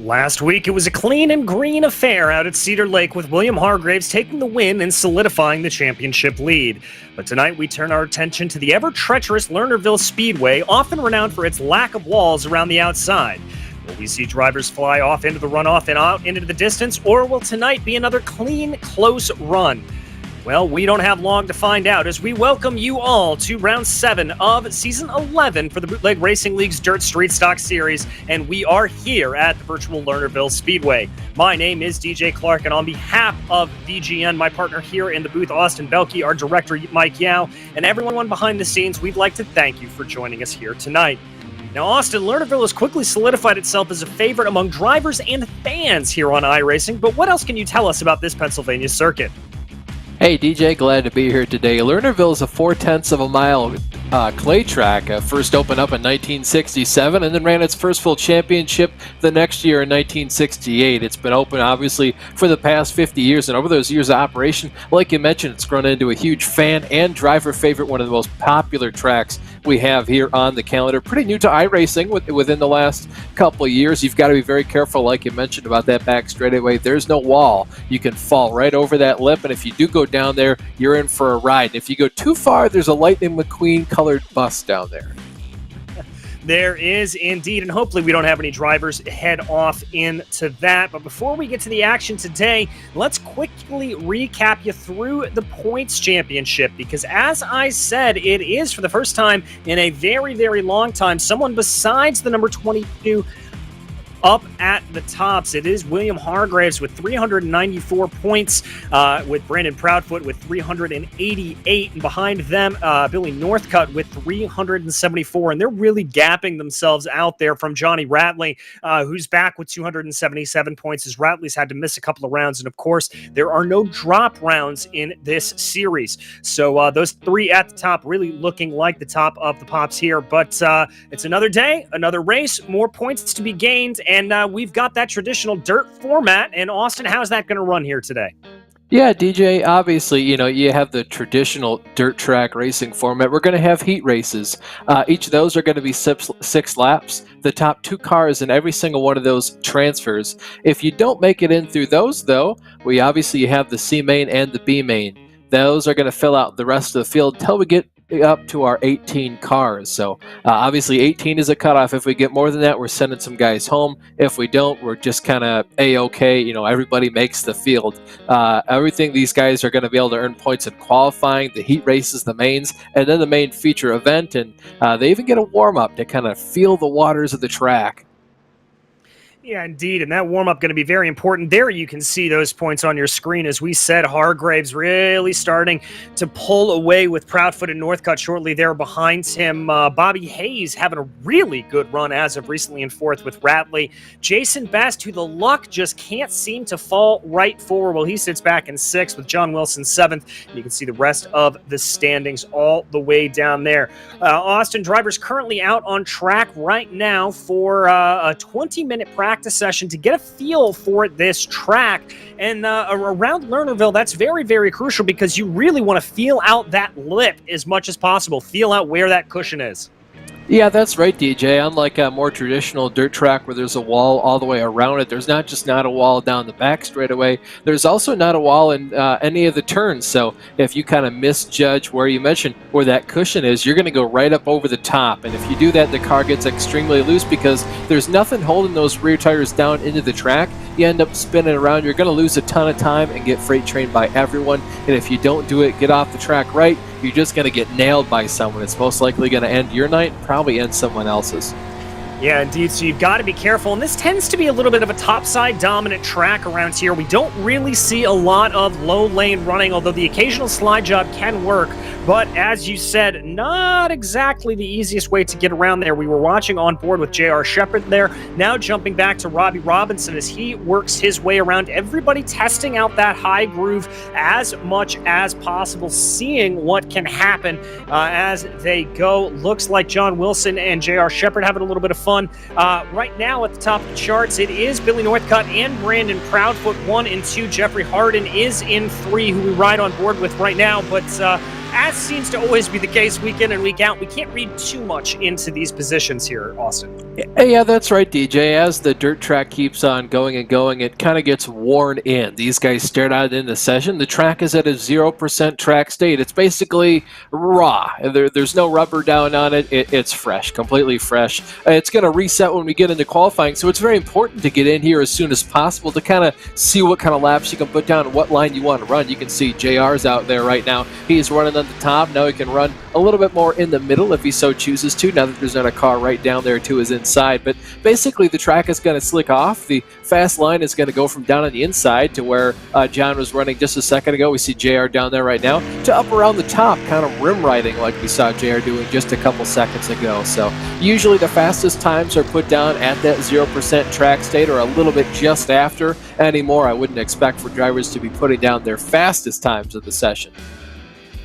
Last week, it was a clean and green affair out at Cedar Lake with William Hargraves taking the win and solidifying the championship lead. But tonight, we turn our attention to the ever-treacherous Lernerville Speedway, often renowned for its lack of walls around the outside. Will we see drivers fly off into the runoff and out into the distance, or will tonight be another clean, close run? Well, we don't have long to find out as we welcome you all to round 7 of season 11 for the Bootleg Racing League's Dirt Street Stock Series, and we are here at the virtual Lernerville Speedway. My name is DJ Clark, and on behalf of VGN, my partner here in the booth, Austin Belkey, our director, Mike Yao, and everyone behind the scenes, we'd like to thank you for joining us here tonight. Now, Austin, Lernerville has quickly solidified itself as a favorite among drivers and fans here on iRacing, but what else can you tell us about this Pennsylvania circuit? Hey DJ, glad to be here today. Lernerville is a 0.4 of a mile clay track. First opened up in 1967 and then ran its first full championship the next year in 1968. It's been open obviously for the past 50 years, and over those years of operation, like you mentioned, it's grown into a huge fan and driver favorite, one of the most popular tracks we have here on the calendar. Pretty new to iRacing within the last couple of years. You've got to be very careful, like you mentioned, about that back straightaway. There's no wall. You can fall right over that lip, and if you do go down there, you're in for a ride. And if you go too far, there's a Lightning McQueen colored bus down there. There is indeed, and hopefully we don't have any drivers head off into that. But before we get to the action today, let's quickly recap you through the points championship, because as I said, it is for the first time in a very, very long time, someone besides the number 22 up at the tops. It is William Hargraves with 394 points, with Brandon Proudfoot with 388, and behind them, Billy Northcutt with 374, and they're really gapping themselves out there from Johnny Ratley, who's back with 277 points, as Ratley's had to miss a couple of rounds, and of course, there are no drop rounds in this series. So those three at the top really looking like the top of the pops here, but it's another day, another race, more points to be gained, and we've got that traditional dirt format. And Austin, how's that going to run here today? Yeah, DJ, obviously, you have the traditional dirt track racing format. We're going to have heat races. Each of those are going to be six laps. The top 2 cars in every single one of those transfers. If you don't make it in through those, though, we obviously have the C main and the B main. Those are going to fill out the rest of the field until we get up to our 18 cars. So obviously 18 is a cutoff. If we get more than that, we're sending some guys home. If we don't, we're just kind of A-okay. Everybody makes the field. Everything, these guys are going to be able to earn points in qualifying, the heat races, the mains, and then the main feature event. And they even get a warm-up to kind of feel the waters of the track. Yeah, indeed, and that warm-up going to be very important. There you can see those points on your screen. As we said, Hargraves really starting to pull away with Proudfoot and Northcutt shortly there behind him. Bobby Hayes having a really good run as of recently in 4th with Ratley. Jason Best, who the luck just can't seem to fall right for. Well, he sits back in 6th with John Wilson 7th. And you can see the rest of the standings all the way down there. Austin, drivers currently out on track right now for a 20-minute practice session to get a feel for this track. And around Lernerville, that's very, very crucial, because you really want to feel out that lip as much as possible. Feel out where that cushion is. Yeah, that's right, DJ. Unlike a more traditional dirt track where there's a wall all the way around it, there's not a wall down the back straightaway. There's also not a wall in any of the turns. So if you kind of misjudge where you mentioned where that cushion is, you're going to go right up over the top. And if you do that, the car gets extremely loose because there's nothing holding those rear tires down into the track. You end up spinning around. You're going to lose a ton of time and get freight trained by everyone. And if you don't do it, get off the track right, you're just going to get nailed by someone. It's most likely going to end your night, probably end someone else's. Yeah, indeed. So you've got to be careful. And this tends to be a little bit of a topside dominant track around here. We don't really see a lot of low lane running, although the occasional slide job can work. But as you said, not exactly the easiest way to get around there. We were watching on board with J.R. Shepard there. Now jumping back to Robbie Robinson as he works his way around. Everybody testing out that high groove as much as possible, seeing what can happen as they go. Looks like John Wilson and J.R. Shepard having a little bit of fun. Right now at the top of the charts, it is Billy Northcutt and Brandon Proudfoot 1 and 2. Jeffrey Harden is in 3, who we ride on board with right now. But as seems to always be the case week in and week out, we can't read too much into these positions here, Austin. Hey, yeah, that's right, DJ. As the dirt track keeps on going and going, it kind of gets worn in. These guys start out in the session. The track is at a 0% track state. It's basically raw. There's no rubber down on it. It's fresh, completely fresh. It's going to reset when we get into qualifying, so it's very important to get in here as soon as possible to kind of see what kind of laps you can put down and what line you want to run. You can see JR's out there right now. He's running on the top. Now he can run a little bit more in the middle if he so chooses to, now that there's not a car right down there to his inside. But basically, the track is going to slick off. The fast line is going to go from down on the inside to where John was running just a second ago. We see JR down there right now to up around the top, kind of rim riding like we saw JR doing just a couple seconds ago. So usually the fastest times are put down at that 0% track state or a little bit just after. Anymore, I wouldn't expect for drivers to be putting down their fastest times of the session.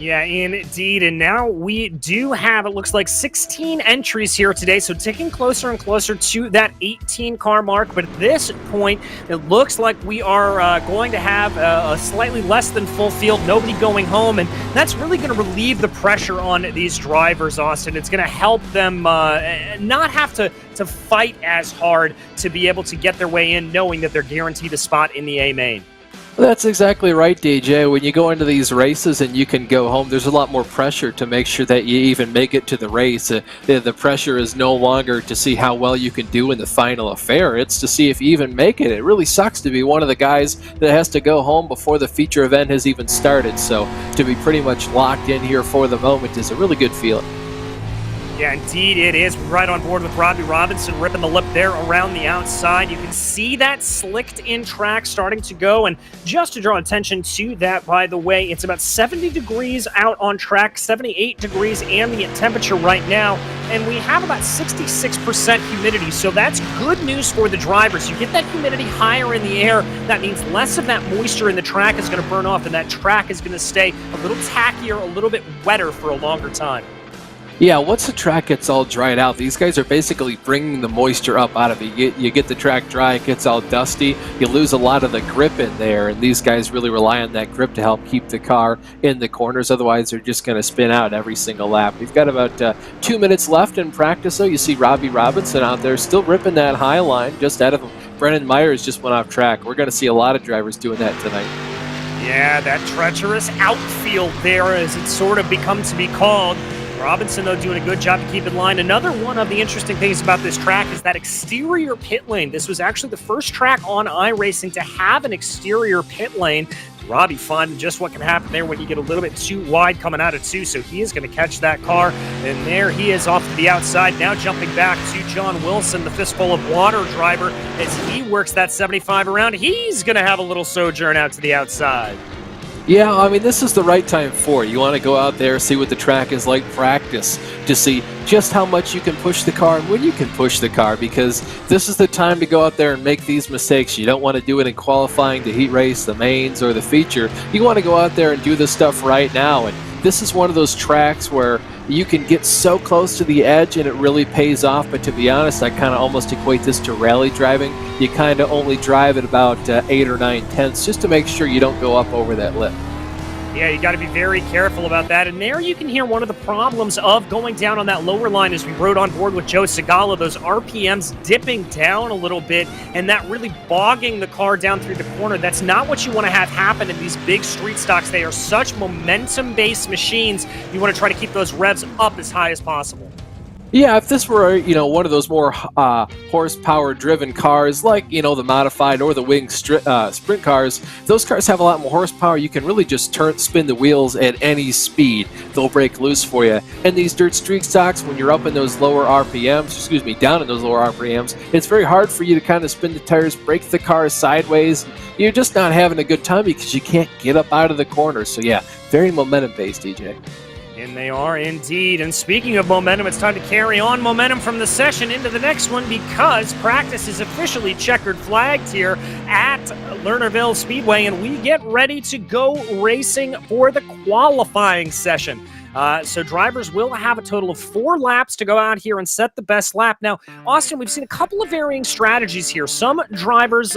Yeah, indeed. And now we do have, it looks like 16 entries here today, so ticking closer and closer to that 18-car mark. But at this point, it looks like we are going to have a slightly less than full field, nobody going home, and that's really going to relieve the pressure on these drivers, Austin. It's going to help them not have to fight as hard to be able to get their way in, knowing that they're guaranteed a spot in the A main. That's exactly right, DJ. When you go into these races and you can go home, there's a lot more pressure to make sure that you even make it to the race. The pressure is no longer to see how well you can do in the final affair. It's to see if you even make it. It really sucks to be one of the guys that has to go home before the feature event has even started. So to be pretty much locked in here for the moment is a really good feeling. Yeah, indeed it is. Right on board with Robbie Robinson, ripping the lip there around the outside. You can see that slicked in track starting to go. And just to draw attention to that, by the way, it's about 70 degrees out on track, 78 degrees ambient temperature right now. And we have about 66% humidity. So that's good news for the drivers. You get that humidity higher in the air. That means less of that moisture in the track is going to burn off, and that track is going to stay a little tackier, a little bit wetter for a longer time. Yeah, once the track gets all dried out, these guys are basically bringing the moisture up out of it. You get the track dry, it gets all dusty, you lose a lot of the grip in there, and these guys really rely on that grip to help keep the car in the corners. Otherwise, they're just going to spin out every single lap. We've got about 2 minutes left in practice, though. You see Robbie Robinson out there still ripping that high line just out of him. Brennan Myers just went off track. We're going to see a lot of drivers doing that tonight. Yeah, that treacherous outfield there, as it's sort of become to be called. Robinson, though, doing a good job to keep in line. Another one of the interesting things about this track is that exterior pit lane. This was actually the first track on iRacing to have an exterior pit lane. Robbie finding just what can happen there when you get a little bit too wide coming out of two, so he is going to catch that car, and there he is off to the outside. Now jumping back to John Wilson, the fistful of water driver, as he works that 75 around. He's going to have a little sojourn out to the outside. Yeah, I mean, this is the right time for it. You want to go out there, see what the track is like, practice to see just how much you can push the car and when you can push the car, because this is the time to go out there and make these mistakes. You don't want to do it in qualifying, the heat race, the mains, or the feature. You want to go out there and do this stuff right now, and this is one of those tracks where you can get so close to the edge and it really pays off. But to be honest, I kind of almost equate this to rally driving. You kind of only drive at about 8 or 9 tenths just to make sure you don't go up over that lip. Yeah, you got to be very careful about that. And there you can hear one of the problems of going down on that lower line as we rode on board with Joe Segala, those RPMs dipping down a little bit and that really bogging the car down through the corner. That's not what you want to have happen in these big street stocks. They are such momentum-based machines. You want to try to keep those revs up as high as possible. Yeah, if this were, one of those more horsepower-driven cars, like, the modified or the wing sprint cars, those cars have a lot more horsepower. You can really just spin the wheels at any speed. They'll break loose for you. And these dirt street stocks, when you're up in those lower RPMs, down in those lower RPMs, it's very hard for you to kind of spin the tires, break the car sideways. You're just not having a good time because you can't get up out of the corner. So yeah, very momentum-based, DJ. And they are indeed. And speaking of momentum, it's time to carry on momentum from the session into the next one, because practice is officially checkered flagged here at Lernerville Speedway, and we get ready to go racing for the qualifying session. So drivers will have a total of 4 laps to go out here and set the best lap. Now, Austin, we've seen a couple of varying strategies here. Some drivers,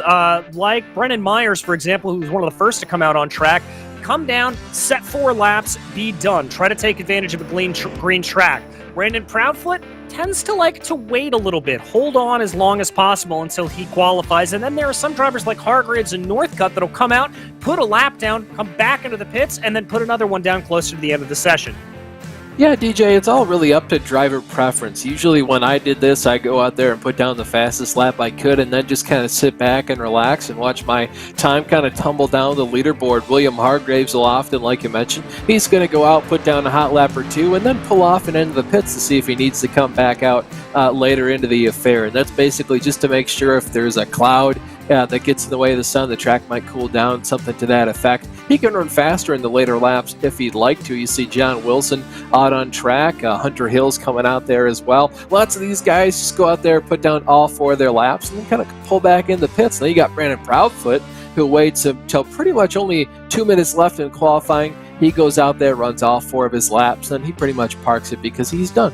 like Brennan Myers, for example, who was one of the first to come out on track, come down, set 4 laps, be done. Try to take advantage of a green track. Brandon Proudfoot tends to like to wait a little bit, hold on as long as possible until he qualifies. And then there are some drivers like Hargreaves and Northcutt that'll come out, put a lap down, come back into the pits, and then put another one down closer to the end of the session. Yeah, DJ, it's all really up to driver preference. Usually when I did this, I go out there and put down the fastest lap I could and then just kind of sit back and relax and watch my time kind of tumble down the leaderboard. William Hargreaves will often, like you mentioned, he's going to go out, put down a hot lap or two, and then pull off and into the pits to see if he needs to come back out later into the affair. And that's basically just to make sure if there's a cloud that gets in the way of the sun, the track might cool down, something to that effect. He can run faster in the later laps if he'd like to. You see John Wilson out on track. Hunter Hill's coming out there as well. Lots of these guys just go out there, put down all 4 of their laps, and then kind of pull back in the pits. Then you got Brandon Proudfoot, who waits until pretty much only 2 minutes left in qualifying. He goes out there, runs all 4 of his laps, and he pretty much parks it because he's done.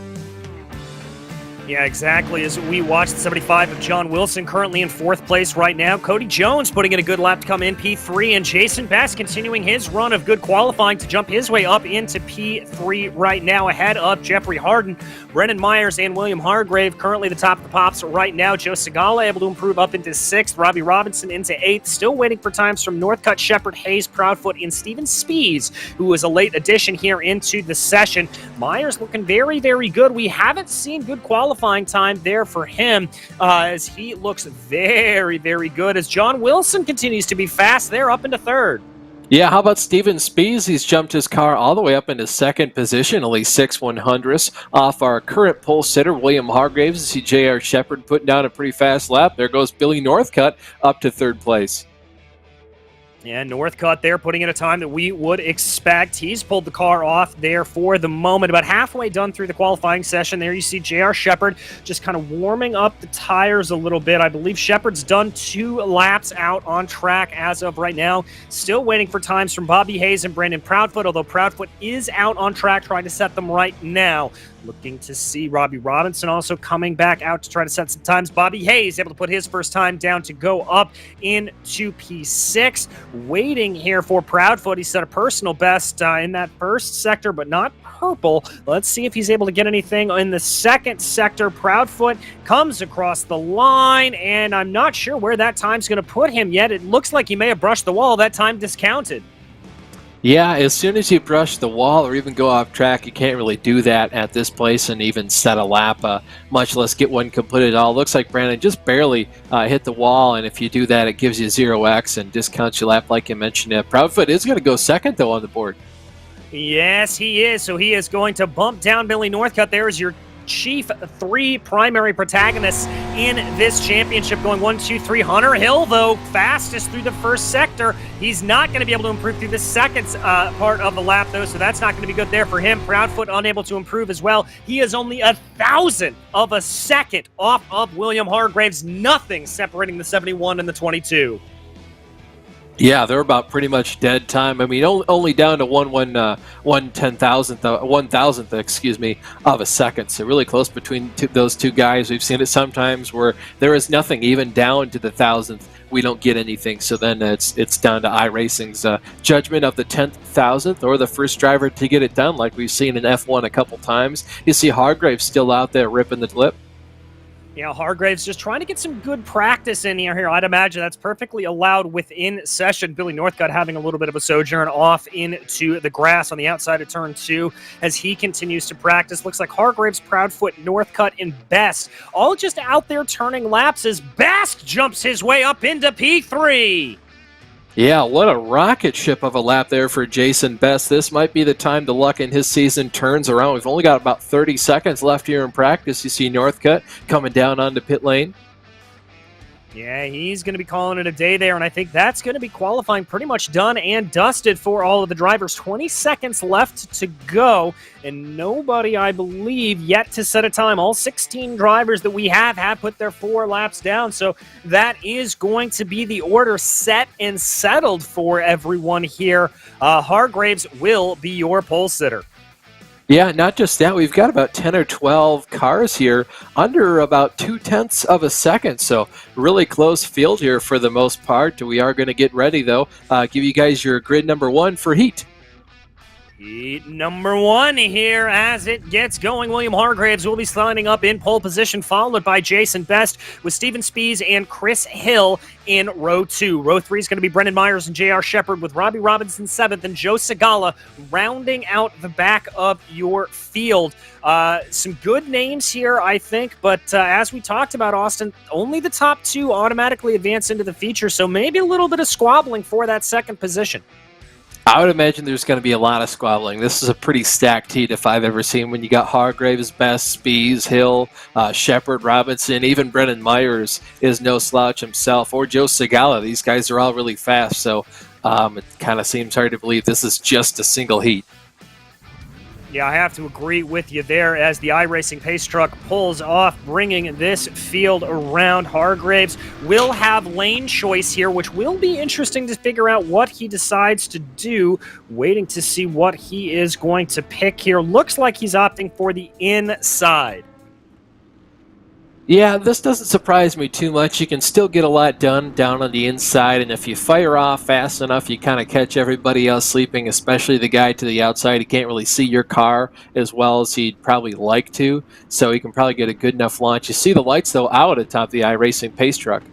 Yeah, exactly. As we watch the 75 of John Wilson, currently in 4th place right now. Cody Jones putting in a good lap to come in P3, and Jason Best continuing his run of good qualifying to jump his way up into P3 right now, ahead of Jeffrey Harden, Brennan Myers, and William Hargrave. Currently the top of the pops right now. Joe Segala able to improve up into 6th. Robbie Robinson into 8th. Still waiting for times from Northcutt, Shepard, Hayes, Proudfoot, and Steven Spees, who was a late addition here into the session. Myers looking very, very good. We haven't seen good qualifying time there for him as he looks very, very good as John Wilson continues to be fast there up into 3rd. Yeah, how about Steven Spees? He's jumped his car all the way up into 2nd position, only 6/100ths off our current pole sitter, William Hargraves. You see J.R. Shepard putting down a pretty fast lap. There goes Billy Northcutt up to 3rd place. Yeah, Northcutt there putting in a time that we would expect. He's pulled the car off there for the moment. About halfway done through the qualifying session. There you see J.R. Shepard just kind of warming up the tires a little bit. I believe Shepard's done 2 laps out on track as of right now. Still waiting for times from Bobby Hayes and Brandon Proudfoot, although Proudfoot is out on track trying to set them right now. Looking to see Robbie Robinson also coming back out to try to set some times. Bobby Hayes able to put his first time down to go up into P6. Waiting here for Proudfoot. He set a personal best in that first sector, but not purple. Let's see if he's able to get anything in the 2nd sector. Proudfoot comes across the line, and I'm not sure where that time's going to put him yet. It looks like he may have brushed the wall. That time discounted. Yeah, as soon as you brush the wall or even go off track, you can't really do that at this place and even set a lap, much less get one completed at all. Looks like Brandon just barely hit the wall, and if you do that, it gives you 0x and discounts your lap like you mentioned. Proudfoot is going to go 2nd, though, on the board. Yes, he is. So he is going to bump down Billy Northcutt. There is your chief 3 primary protagonists in this championship, going 1, 2, 3. Hunter Hill, though, fastest through the 1st sector. He's not going to be able to improve through the 2nd part of the lap, though, so that's not going to be good there for him. Proudfoot unable to improve as well. He is only 1,000th of a second off of William Hargraves. Nothing separating the 71 and the 22. Yeah, they're about pretty much dead time. I mean, only down to 1/10,000th, excuse me, of a second. So really close between those 2 guys. We've seen it sometimes where there is nothing, even down to the 1,000th. We don't get anything. So then it's down to iRacing's judgment of the 10th, 1,000th, or the first driver to get it done, like we've seen in F1 a couple times. You see Hargraves still out there ripping the lip. Yeah, Hargraves just trying to get some good practice in here. I'd imagine that's perfectly allowed within session. Billy Northcutt having a little bit of a sojourn off into the grass on the outside of turn 2 as he continues to practice. Looks like Hargraves, Proudfoot, Northcutt, and Best all just out there turning laps as Best jumps his way up into P3. Yeah, what a rocket ship of a lap there for Jason Best. This might be the time the luck in his season turns around. We've only got about 30 seconds left here in practice. You see Northcutt coming down onto pit lane. Yeah, he's going to be calling it a day there, and I think that's going to be qualifying pretty much done and dusted for all of the drivers. 20 seconds left to go, and nobody, I believe, yet to set a time. All 16 drivers that we have put their 4 laps down, so that is going to be the order set and settled for everyone here. Hargraves will be your pole sitter. Yeah, not just that. We've got about 10 or 12 cars here under about 0.2 of a second. So really close field here for the most part. We are going to get ready, though. Give you guys your grid number 1 for heat. Heat number 1 here as it gets going. William Hargraves will be lining up in pole position, followed by Jason Best with Steven Spies and Chris Hill in row 2. Row 3 is going to be Brendan Myers and J.R. Shepard with Robbie Robinson 7th and Joe Segala rounding out the back of your field. Some good names here, I think, but as we talked about, Austin, only the top 2 automatically advance into the feature, so maybe a little bit of squabbling for that second position. I would imagine there's going to be a lot of squabbling. This is a pretty stacked heat if I've ever seen, when you got Hargraves, Best, Spies, Hill, Shepard, Robinson, even Brendan Myers is no slouch himself, or Joe Segala. These guys are all really fast, so it kind of seems hard to believe this is just a single heat. Yeah, I have to agree with you there as the iRacing pace truck pulls off, bringing this field around. Hargraves will have lane choice here, which will be interesting to figure out what he decides to do. Waiting to see what he is going to pick here. Looks like he's opting for the inside. Yeah, this doesn't surprise me too much. You can still get a lot done down on the inside, and if you fire off fast enough, you kind of catch everybody else sleeping, especially the guy to the outside. He can't really see your car as well as he'd probably like to, so he can probably get a good enough launch. You see the lights, though, out atop the iRacing pace truck.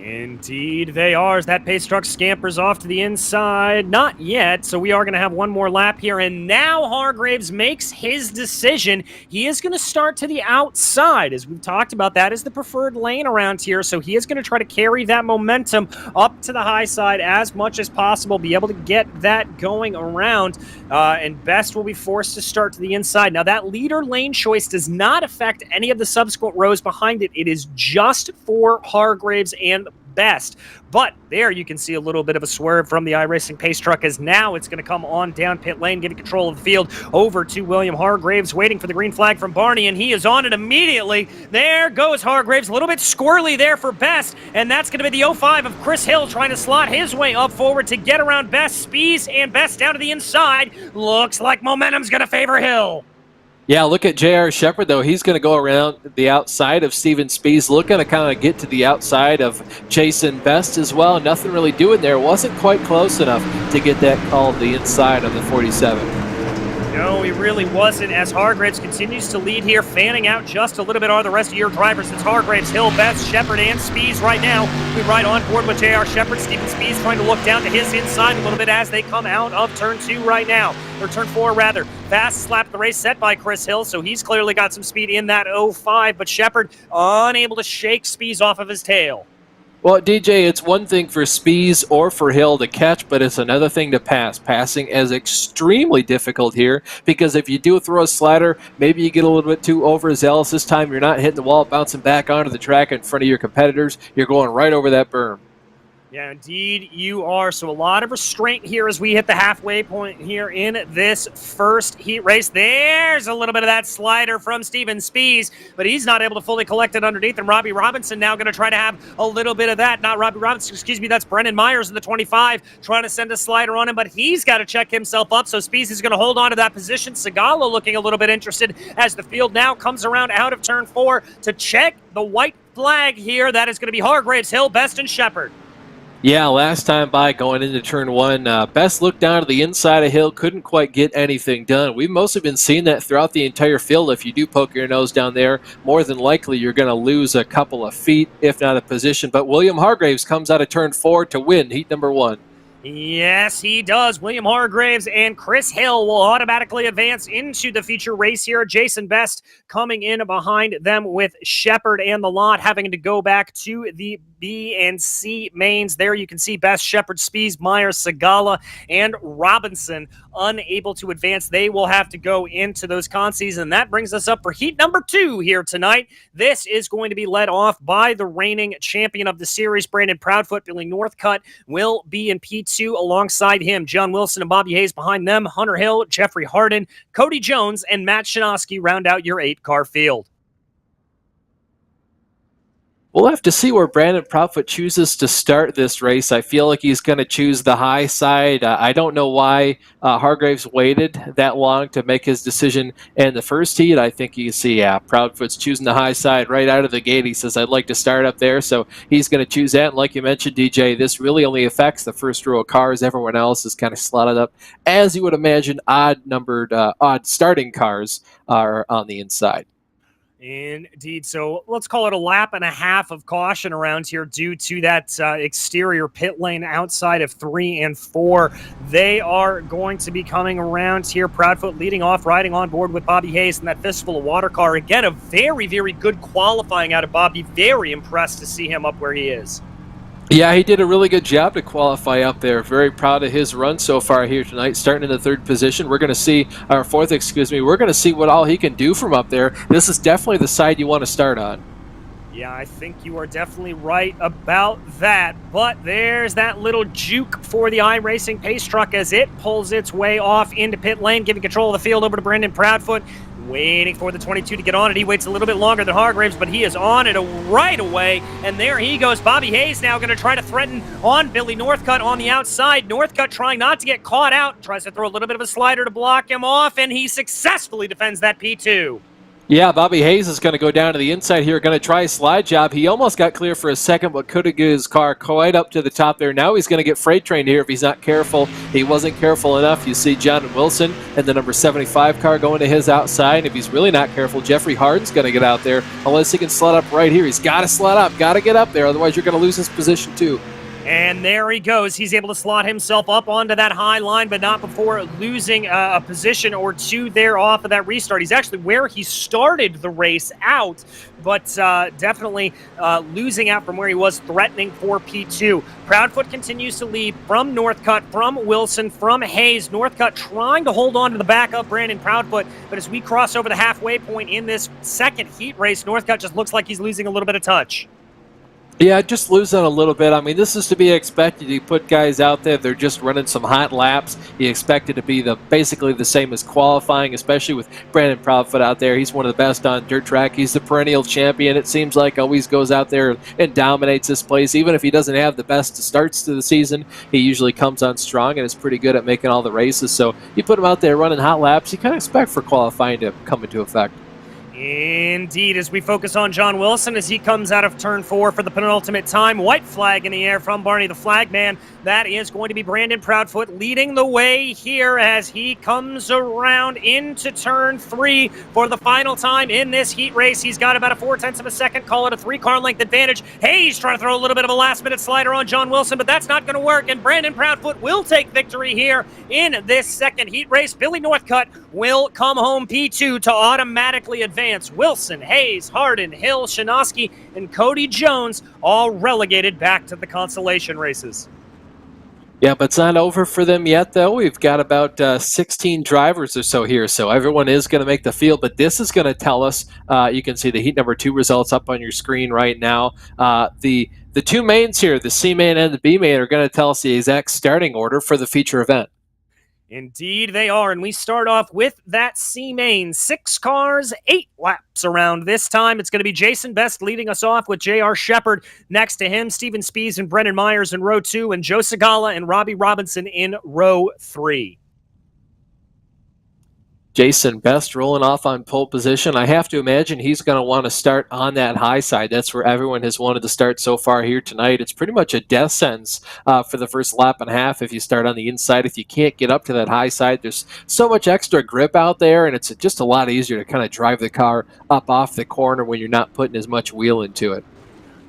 Indeed they are, as that pace truck scampers off to the inside. Not yet, so we are going to have one more lap here, and now Hargraves makes his decision. He is going to start to the outside. As we've talked about, that is the preferred lane around here, so he is going to try to carry that momentum up to the high side as much as possible, be able to get that going around, and Best will be forced to start to the inside. Now, that leader lane choice does not affect any of the subsequent rows behind it. It is just for Hargraves and Best. But there you can see a little bit of a swerve from the iRacing pace truck, as now it's going to come on down pit lane, giving control of the field over to William Hargraves, waiting for the green flag from Barney, and he is on it immediately. There goes Hargraves, a little bit squirrely there for Best, and that's going to be the 05 of Chris Hill trying to slot his way up forward to get around Best. Spies and Best down to the inside. Looks like momentum's going to favor Hill. Yeah, look at J.R. Shepard, though. He's going to go around the outside of Steven Spies, looking to kind of get to the outside of Jason Best as well. Nothing really doing there. Wasn't quite close enough to get that called the inside of the 47. No, he really wasn't, as Hargraves continues to lead here, fanning out just a little bit are the rest of your drivers. It's Hargraves, Hill, Best, Shepard, and Spies right now. We right on board with J.R. Shepard. Steven Spies trying to look down to his inside a little bit as they come out of turn 2 right now, or turn 4 rather. Fastest lap of the race set by Chris Hill, so he's clearly got some speed in that 05, but Shepard unable to shake Spies off of his tail. Well, DJ, it's one thing for Spies or for Hill to catch, but it's another thing to pass. Passing is extremely difficult here, because if you do throw a slider, maybe you get a little bit too overzealous this time. You're not hitting the wall, bouncing back onto the track in front of your competitors. You're going right over that berm. Yeah, indeed you are. So a lot of restraint here as we hit the halfway point here in this first heat race. There's a little bit of that slider from Steven Spies, but he's not able to fully collect it underneath. And Robbie Robinson now going to try to have a little bit of that. Not Robbie Robinson, excuse me, that's Brendan Myers in the 25 trying to send a slider on him, but he's got to check himself up. So Spies is going to hold on to that position. Segala looking a little bit interested as the field now comes around out of turn 4 to check the white flag here. That is going to be Hargraves, Hill, Best, and Shepard. Yeah, last time by going into turn 1, Best looked down to the inside of Hill, couldn't quite get anything done. We've mostly been seeing that throughout the entire field. If you do poke your nose down there, more than likely you're going to lose a couple of feet, if not a position. But William Hargraves comes out of turn 4 to win heat number 1. Yes, he does. William Hargraves and Chris Hill will automatically advance into the feature race here. Jason Best coming in behind them with Shepard and the lot having to go back to the B and C mains. There you can see Best, Shepard, Spies, Myers, Segala, and Robinson unable to advance. They will have to go into those consies, and that brings us up for heat number 2 here tonight. This is going to be led off by the reigning champion of the series, Brandon Proudfoot. Billy Northcutt will be in P2 alongside him. John Wilson and Bobby Hayes behind them. Hunter Hill, Jeffrey Harden, Cody Jones, and Matt Shinosky round out your 8-car field. We'll have to see where Brandon Proudfoot chooses to start this race. I feel like he's going to choose the high side. I don't know why Hargraves waited that long to make his decision in the first heat. I think you can see, Proudfoot's choosing the high side right out of the gate. He says, I'd like to start up there, so he's going to choose that. And like you mentioned, DJ, this really only affects the first row of cars. Everyone else is kind of slotted up. As you would imagine, odd starting cars are on the inside. Indeed. So let's call it a lap and a half of caution around here due to that exterior pit lane outside of 3 and 4. They are going to be coming around here. Proudfoot leading off, riding on board with Bobby Hayes in that fistful of water car. Again, a very, very good qualifying out of Bobby. Very impressed to see him up where he is. Yeah, he did a really good job to qualify up there. Very proud of his run so far here tonight, starting in the third position. We're going to see, or fourth, excuse me, we're going to see what all he can do from up there. This is definitely the side you want to start on. Yeah, I think you are definitely right about that. But there's that little juke for the iRacing pace truck as it pulls its way off into pit lane, giving control of the field over to Brandon Proudfoot. Waiting for the 22 to get on it. He waits a little bit longer than Hargraves, but he is on it right away. And there he goes. Bobby Hayes now going to try to threaten on Billy Northcutt on the outside. Northcutt trying not to get caught out. Tries to throw a little bit of a slider to block him off, and he successfully defends that P2. Yeah, Bobby Hayes is going to go down to the inside here, going to try a slide job. He almost got clear for a second, but could have got his car quite up to the top there. Now he's going to get freight trained here if he's not careful. He wasn't careful enough. You see John Wilson and the number 75 car going to his outside. And if he's really not careful, Jeffrey Harden's going to get out there unless he can slot up right here. He's got to slot up, got to get up there, otherwise you're going to lose his position too. And there he goes. He's able to slot himself up onto that high line, but not before losing a position or two there off of that restart. He's actually where he started the race out, but definitely losing out from where he was, threatening for P2. Proudfoot continues to lead from Northcutt, from Wilson, from Hayes. Northcutt trying to hold on to the back of Brandon Proudfoot, but as we cross over the halfway point in this second heat race, Northcutt just looks like he's losing a little bit of touch. Yeah, just losing a little bit. I mean, this is to be expected. You put guys out there, they're just running some hot laps. You expect it to be basically the same as qualifying, especially with Brandon Proudfoot out there. He's one of the best on dirt track. He's the perennial champion. It seems like always goes out there and dominates this place. Even if he doesn't have the best starts to the season, he usually comes on strong and is pretty good at making all the races. So you put him out there running hot laps, you kind of expect for qualifying to come into effect. Indeed, as we focus on John Wilson as he comes out of turn 4 for the penultimate time. White flag in the air from Barney the Flagman. That is going to be Brandon Proudfoot leading the way here as he comes around into turn 3 for the final time in this heat race. He's got about a 0.4 of a second, call it a 3-car length advantage. Hayes trying to throw a little bit of a last-minute slider on John Wilson, but that's not going to work, and Brandon Proudfoot will take victory here in this second heat race. Billy Northcutt will come home P2 to automatically advance. Wilson, Hayes, Hardin, Hill, Shinosky, and Cody Jones all relegated back to the consolation races. Yeah, but it's not over for them yet, though. We've got about 16 drivers or so here, so everyone is going to make the field. But this is going to tell us, you can see the heat number 2 results up on your screen right now. The two mains here, the C main and the B main, are going to tell us the exact starting order for the feature event. Indeed they are, and we start off with that C main. 6 cars, 8 laps around this time. It's going to be Jason Best leading us off with J.R. Shepard next to him, Steven Spees and Brendan Myers in row 2, and Joe Segala and Robbie Robinson in row 3. Jason Best rolling off on pole position. I have to imagine he's going to want to start on that high side. That's where everyone has wanted to start so far here tonight. It's pretty much a death sentence for the first lap and a half if you start on the inside. If you can't get up to that high side, there's so much extra grip out there, and it's just a lot easier to kind of drive the car up off the corner when you're not putting as much wheel into it.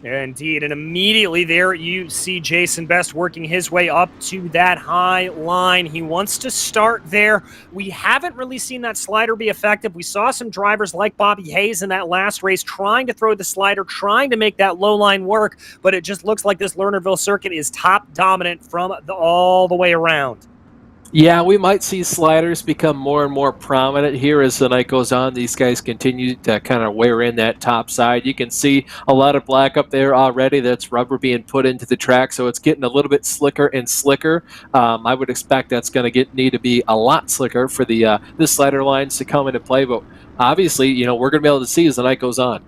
Indeed, and immediately there you see Jason Best working his way up to that high line. He wants to start there. We haven't really seen that slider be effective. We saw some drivers like Bobby Hayes in that last race trying to throw the slider, trying to make that low line work, but it just looks like this Lernerville circuit is top dominant from all the way around. Yeah, we might see sliders become more and more prominent here as the night goes on. These guys continue to kind of wear in that top side. You can see a lot of black up there already. That's rubber being put into the track, so it's getting a little bit slicker and slicker. I would expect that's going to need to be a lot slicker for the slider lines to come into play. But obviously, we're going to be able to see as the night goes on.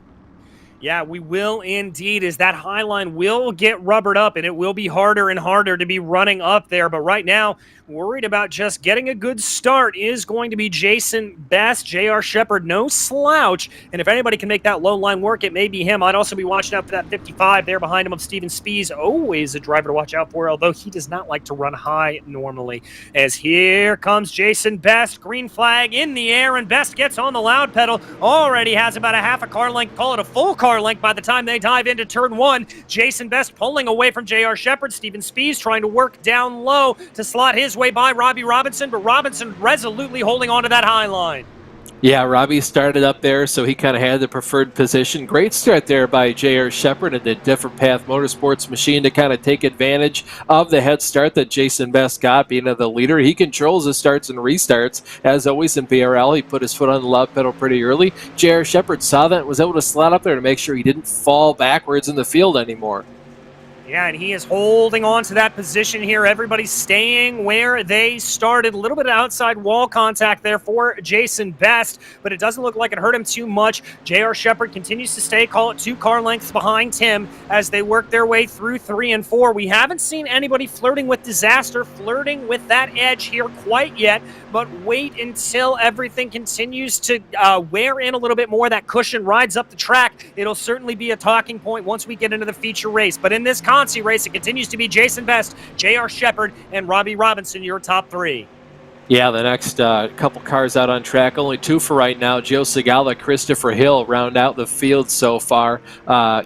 Yeah, we will indeed, as that high line will get rubbered up, and it will be harder and harder to be running up there. But right now, worried about just getting a good start is going to be Jason Best. J.R. Shepard, no slouch. And if anybody can make that low line work, it may be him. I'd also be watching out for that 55 there behind him of Steven Spies. Always a driver to watch out for, although he does not like to run high normally. As here comes Jason Best. Green flag in the air, and Best gets on the loud pedal. Already has about a half a car length, call it a full car length by the time they dive into turn one. Jason Best pulling away from J.R. Shepard. Steven Spies trying to work down low to slot his way by Robbie Robinson, but Robinson resolutely holding on to that high line. Yeah, Robbie started up there, so he kind of had the preferred position. Great start there by J.R. Shepard and the Different Path Motorsports machine to kind of take advantage of the head start that Jason Best got, being the leader. He controls his starts and restarts. As always in BRL, he put his foot on the loud pedal pretty early. J.R. Shepard saw that and was able to slot up there to make sure he didn't fall backwards in the field anymore. Yeah, and he is holding on to that position here. Everybody's staying where they started. A little bit of outside wall contact there for Jason Best, but it doesn't look like it hurt him too much. J.R. Shepard continues to stay, call it 2 car lengths behind him as they work their way through 3 and 4. We haven't seen anybody flirting with disaster, flirting with that edge here quite yet, but wait until everything continues to wear in a little bit more. That cushion rides up the track. It'll certainly be a talking point once we get into the feature race, but in this Conci race, it continues to be Jason Best, J.R. Shepard, and Robbie Robinson, your top 3. Yeah, the next couple cars out on track, only 2 for right now. Joe Segala, Christopher Hill round out the field so far.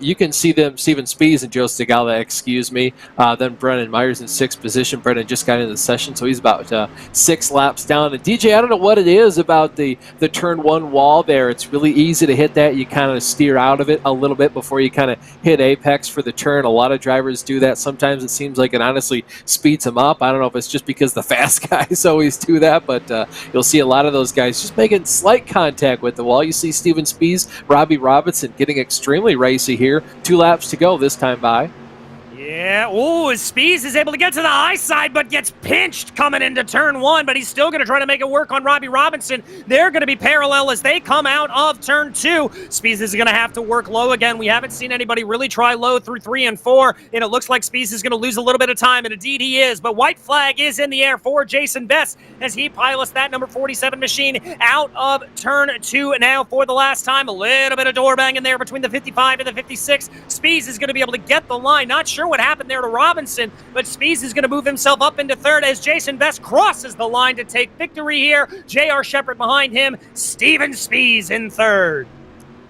You can see them, Steven Spies and Joe Segala, excuse me. Then Brennan Myers in 6th position. Brennan just got into the session, so he's about 6 laps down. And DJ, I don't know what it is about the turn 1 wall there. It's really easy to hit that. You kind of steer out of it a little bit before you kind of hit apex for the turn. A lot of drivers do that. Sometimes it seems like it honestly speeds them up. I don't know if it's just because the fast guys always do that, but you'll see a lot of those guys just making slight contact with the wall. You see Steven Spies, Robbie Robinson getting extremely racy here. 2 laps to go this time by. Yeah, ooh, Spies is able to get to the high side, but gets pinched coming into turn 1, but he's still going to try to make it work on Robbie Robinson. They're going to be parallel as they come out of turn 2. Spies is going to have to work low again. We haven't seen anybody really try low through 3 and 4, and it looks like Spies is going to lose a little bit of time, and indeed he is, but white flag is in the air for Jason Best as he pilots that number 47 machine out of turn 2 now for the last time. A little bit of door banging there between the 55 and the 56. Spies is going to be able to get the line. Not sure what happened there to Robinson, but Spies is going to move himself up into 3rd as Jason Best crosses the line to take victory here. J.R. Shepard behind him, Steven Spies in 3rd.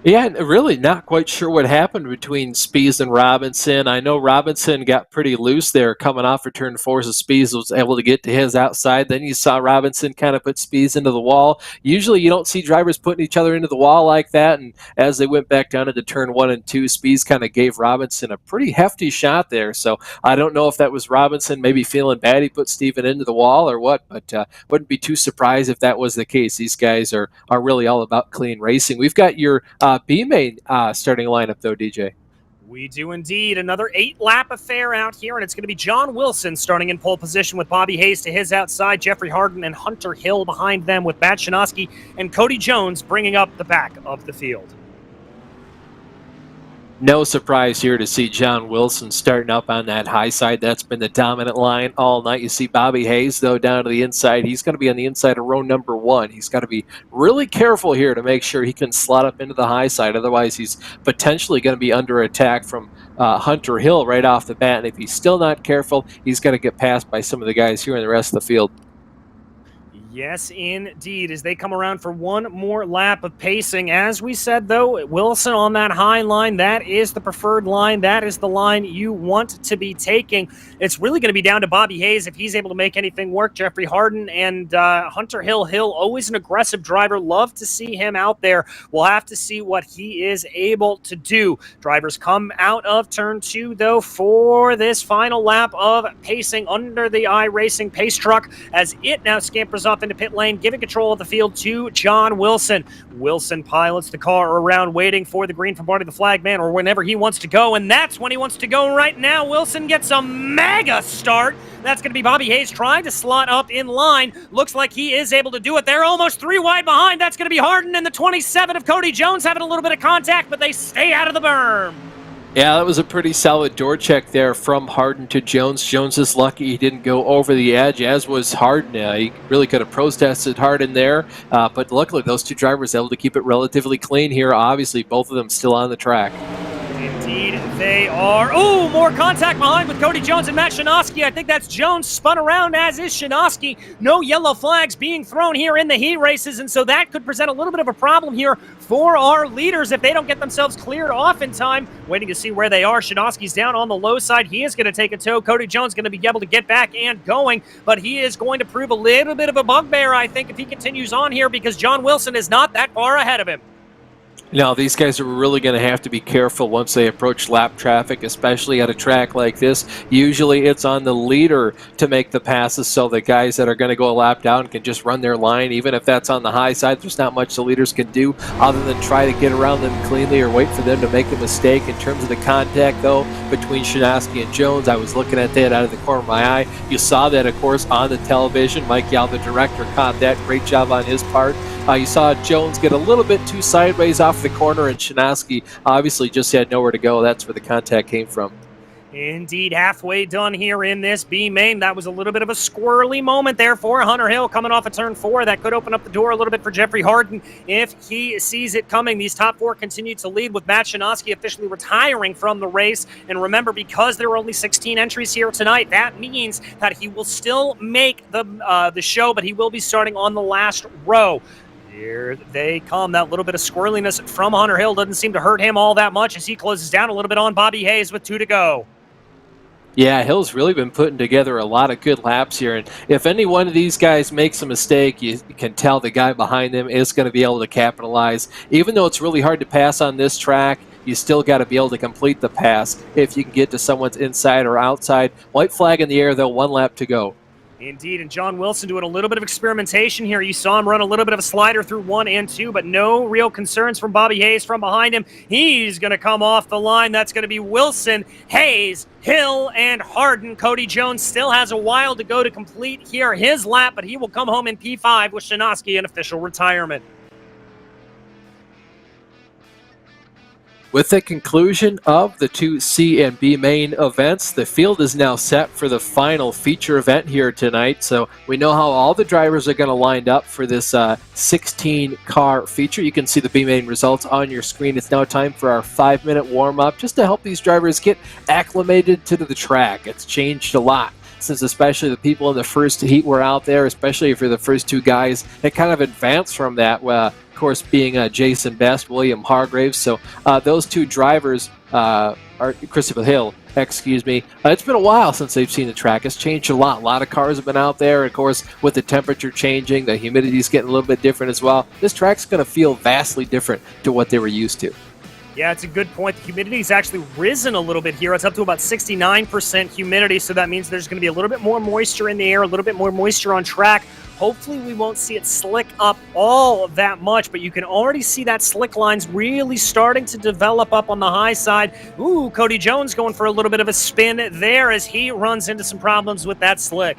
Yeah, really not quite sure what happened between Spies and Robinson. I know Robinson got pretty loose there coming off for turn 4, so Spies was able to get to his outside. Then you saw Robinson kind of put Spies into the wall. Usually you don't see drivers putting each other into the wall like that, and as they went back down into turn 1 and 2, Spies kind of gave Robinson a pretty hefty shot there. So I don't know if that was Robinson maybe feeling bad he put Steven into the wall or what, but wouldn't be too surprised if that was the case. These guys are really all about clean racing. We've got your B-main starting lineup, though, DJ. We do indeed. Another 8-lap affair out here, and it's going to be John Wilson starting in pole position with Bobby Hayes to his outside, Jeffrey Harden and Hunter Hill behind them with Matt Shanoski and Cody Jones bringing up the back of the field. No surprise here to see John Wilson starting up on that high side. That's been the dominant line all night. You see Bobby Hayes, though, down to the inside. He's going to be on the inside of row number 1. He's got to be really careful here to make sure he can slot up into the high side. Otherwise, he's potentially going to be under attack from Hunter Hill right off the bat. And if he's still not careful, he's going to get passed by some of the guys here in the rest of the field. Yes, indeed, as they come around for one more lap of pacing. As we said, though, Wilson on that high line, that is the preferred line. That is the line you want to be taking. It's really going to be down to Bobby Hayes if he's able to make anything work. Jeffrey Harden and Hunter Hill, always an aggressive driver. Love to see him out there. We'll have to see what he is able to do. Drivers come out of turn 2, though, for this final lap of pacing under the iRacing pace truck as it now scampers off into pit lane, giving control of the field to John Wilson. Wilson pilots the car around, waiting for the green from Barney the Flag Man, or whenever he wants to go, and that's when he wants to go right now. Wilson gets a mega start. That's going to be Bobby Hayes trying to slot up in line. Looks like he is able to do it. They're almost 3 wide behind. That's going to be Harden and the 27 of Cody Jones having a little bit of contact, but they stay out of the berm. Yeah, that was a pretty solid door check there from Harden to Jones. Jones is lucky he didn't go over the edge, as was Harden. He really could have protested Harden there, but luckily those two drivers able to keep it relatively clean here. Obviously, both of them still on the track. Indeed, they are. Oh, more contact behind with Cody Jones and Matt Shanoski. I think that's Jones spun around, as is Shanoski. No yellow flags being thrown here in the heat races, and so that could present a little bit of a problem here for our leaders if they don't get themselves cleared off in time. Waiting to see where they are. Shanoski's down on the low side. He is going to take a tow. Cody Jones going to be able to get back and going, but he is going to prove a little bit of a bugbear, I think, if he continues on here, because John Wilson is not that far ahead of him. Now, these guys are really going to have to be careful once they approach lap traffic, especially at a track like this. Usually it's on the leader to make the passes, so the guys that are going to go a lap down can just run their line. Even if that's on the high side, there's not much the leaders can do other than try to get around them cleanly or wait for them to make a mistake. In terms of the contact, though, between Shanoski and Jones, I was looking at that out of the corner of my eye. You saw that, of course, on the television. Mike Yao, the director, caught that. Great job on his part. You saw Jones get a little bit too sideways off the corner, and Shanoski obviously just had nowhere to go. That's where the contact came from. Indeed, halfway done here in this B main. That was a little bit of a squirrely moment there for Hunter Hill coming off of turn 4. That could open up the door a little bit for Jeffrey Harden if he sees it coming. These top 4 continue to lead, with Matt Shanoski officially retiring from the race. And remember, because there are only 16 entries here tonight, that means that he will still make the show, but he will be starting on the last row. Here they come. That little bit of squirreliness from Hunter Hill doesn't seem to hurt him all that much as he closes down a little bit on Bobby Hayes with 2 to go. Yeah, Hill's really been putting together a lot of good laps here, and if any one of these guys makes a mistake, you can tell the guy behind them is going to be able to capitalize. Even though it's really hard to pass on this track, you still got to be able to complete the pass if you can get to someone's inside or outside. White flag in the air, though, 1 lap to go. Indeed, and John Wilson doing a little bit of experimentation here. You saw him run a little bit of a slider through 1 and 2, but no real concerns from Bobby Hayes from behind him. He's going to come off the line. That's going to be Wilson, Hayes, Hill, and Harden. Cody Jones still has a while to go to complete here his lap, but he will come home in P5 with Shanoski in official retirement. With the conclusion of the 2 C and B main events, the field is now set for the final feature event here tonight. So we know how all the drivers are going to line up for this 16-car feature. You can see the B main results on your screen. It's now time for our 5-minute warm-up just to help these drivers get acclimated to the track. It's changed a lot since especially the people in the first heat were out there, especially for the first 2 guys that kind of advanced from that. Of course, being Jason Best, William Hargraves. So those 2 drivers are Christopher Hill. Excuse me. It's been a while since they've seen the track. It's changed a lot. A lot of cars have been out there. Of course, with the temperature changing, the humidity's getting a little bit different as well. This track's going to feel vastly different to what they were used to. Yeah, it's a good point. The humidity's actually risen a little bit here. It's up to about 69% humidity, so that means there's going to be a little bit more moisture in the air, a little bit more moisture on track. Hopefully we won't see it slick up all that much, but you can already see that slick line's really starting to develop up on the high side. Ooh, Cody Jones going for a little bit of a spin there as he runs into some problems with that slick.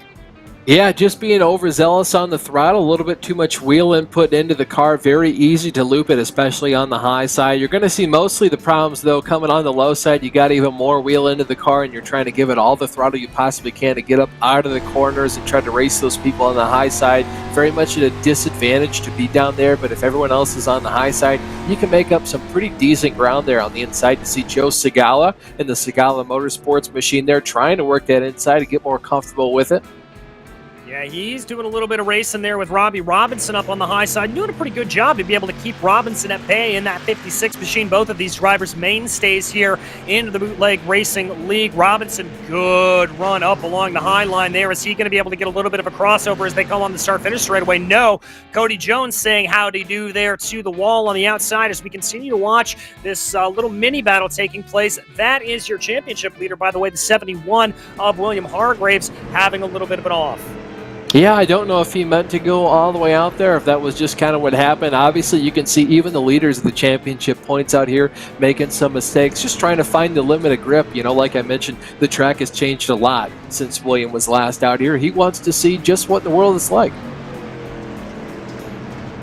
Yeah, just being overzealous on the throttle, a little bit too much wheel input into the car. Very easy to loop it, especially on the high side. You're going to see mostly the problems, though, coming on the low side. You got even more wheel into the car, and you're trying to give it all the throttle you possibly can to get up out of the corners and try to race those people on the high side. Very much at a disadvantage to be down there, but if everyone else is on the high side, you can make up some pretty decent ground there on the inside. You see Joe Segala in the Segala Motorsports machine there trying to work that inside to get more comfortable with it. Yeah, he's doing a little bit of racing there with Robbie Robinson up on the high side, doing a pretty good job to be able to keep Robinson at bay in that 56 machine. Both of these drivers mainstays here in the Bootleg Racing League. Robinson, good run up along the high line there. Is he going to be able to get a little bit of a crossover as they come on the start-finish straightaway? No. Cody Jones saying howdy do there to the wall on the outside as we continue to watch this little mini battle taking place. That is your championship leader, by the way, the 71 of William Hargraves, having a little bit of an off. Yeah, I don't know if he meant to go all the way out there, if that was just kind of what happened. Obviously, you can see even the leaders of the championship points out here making some mistakes, just trying to find the limit of grip. You know, like I mentioned, the track has changed a lot since William was last out here. He wants to see just what the world is like.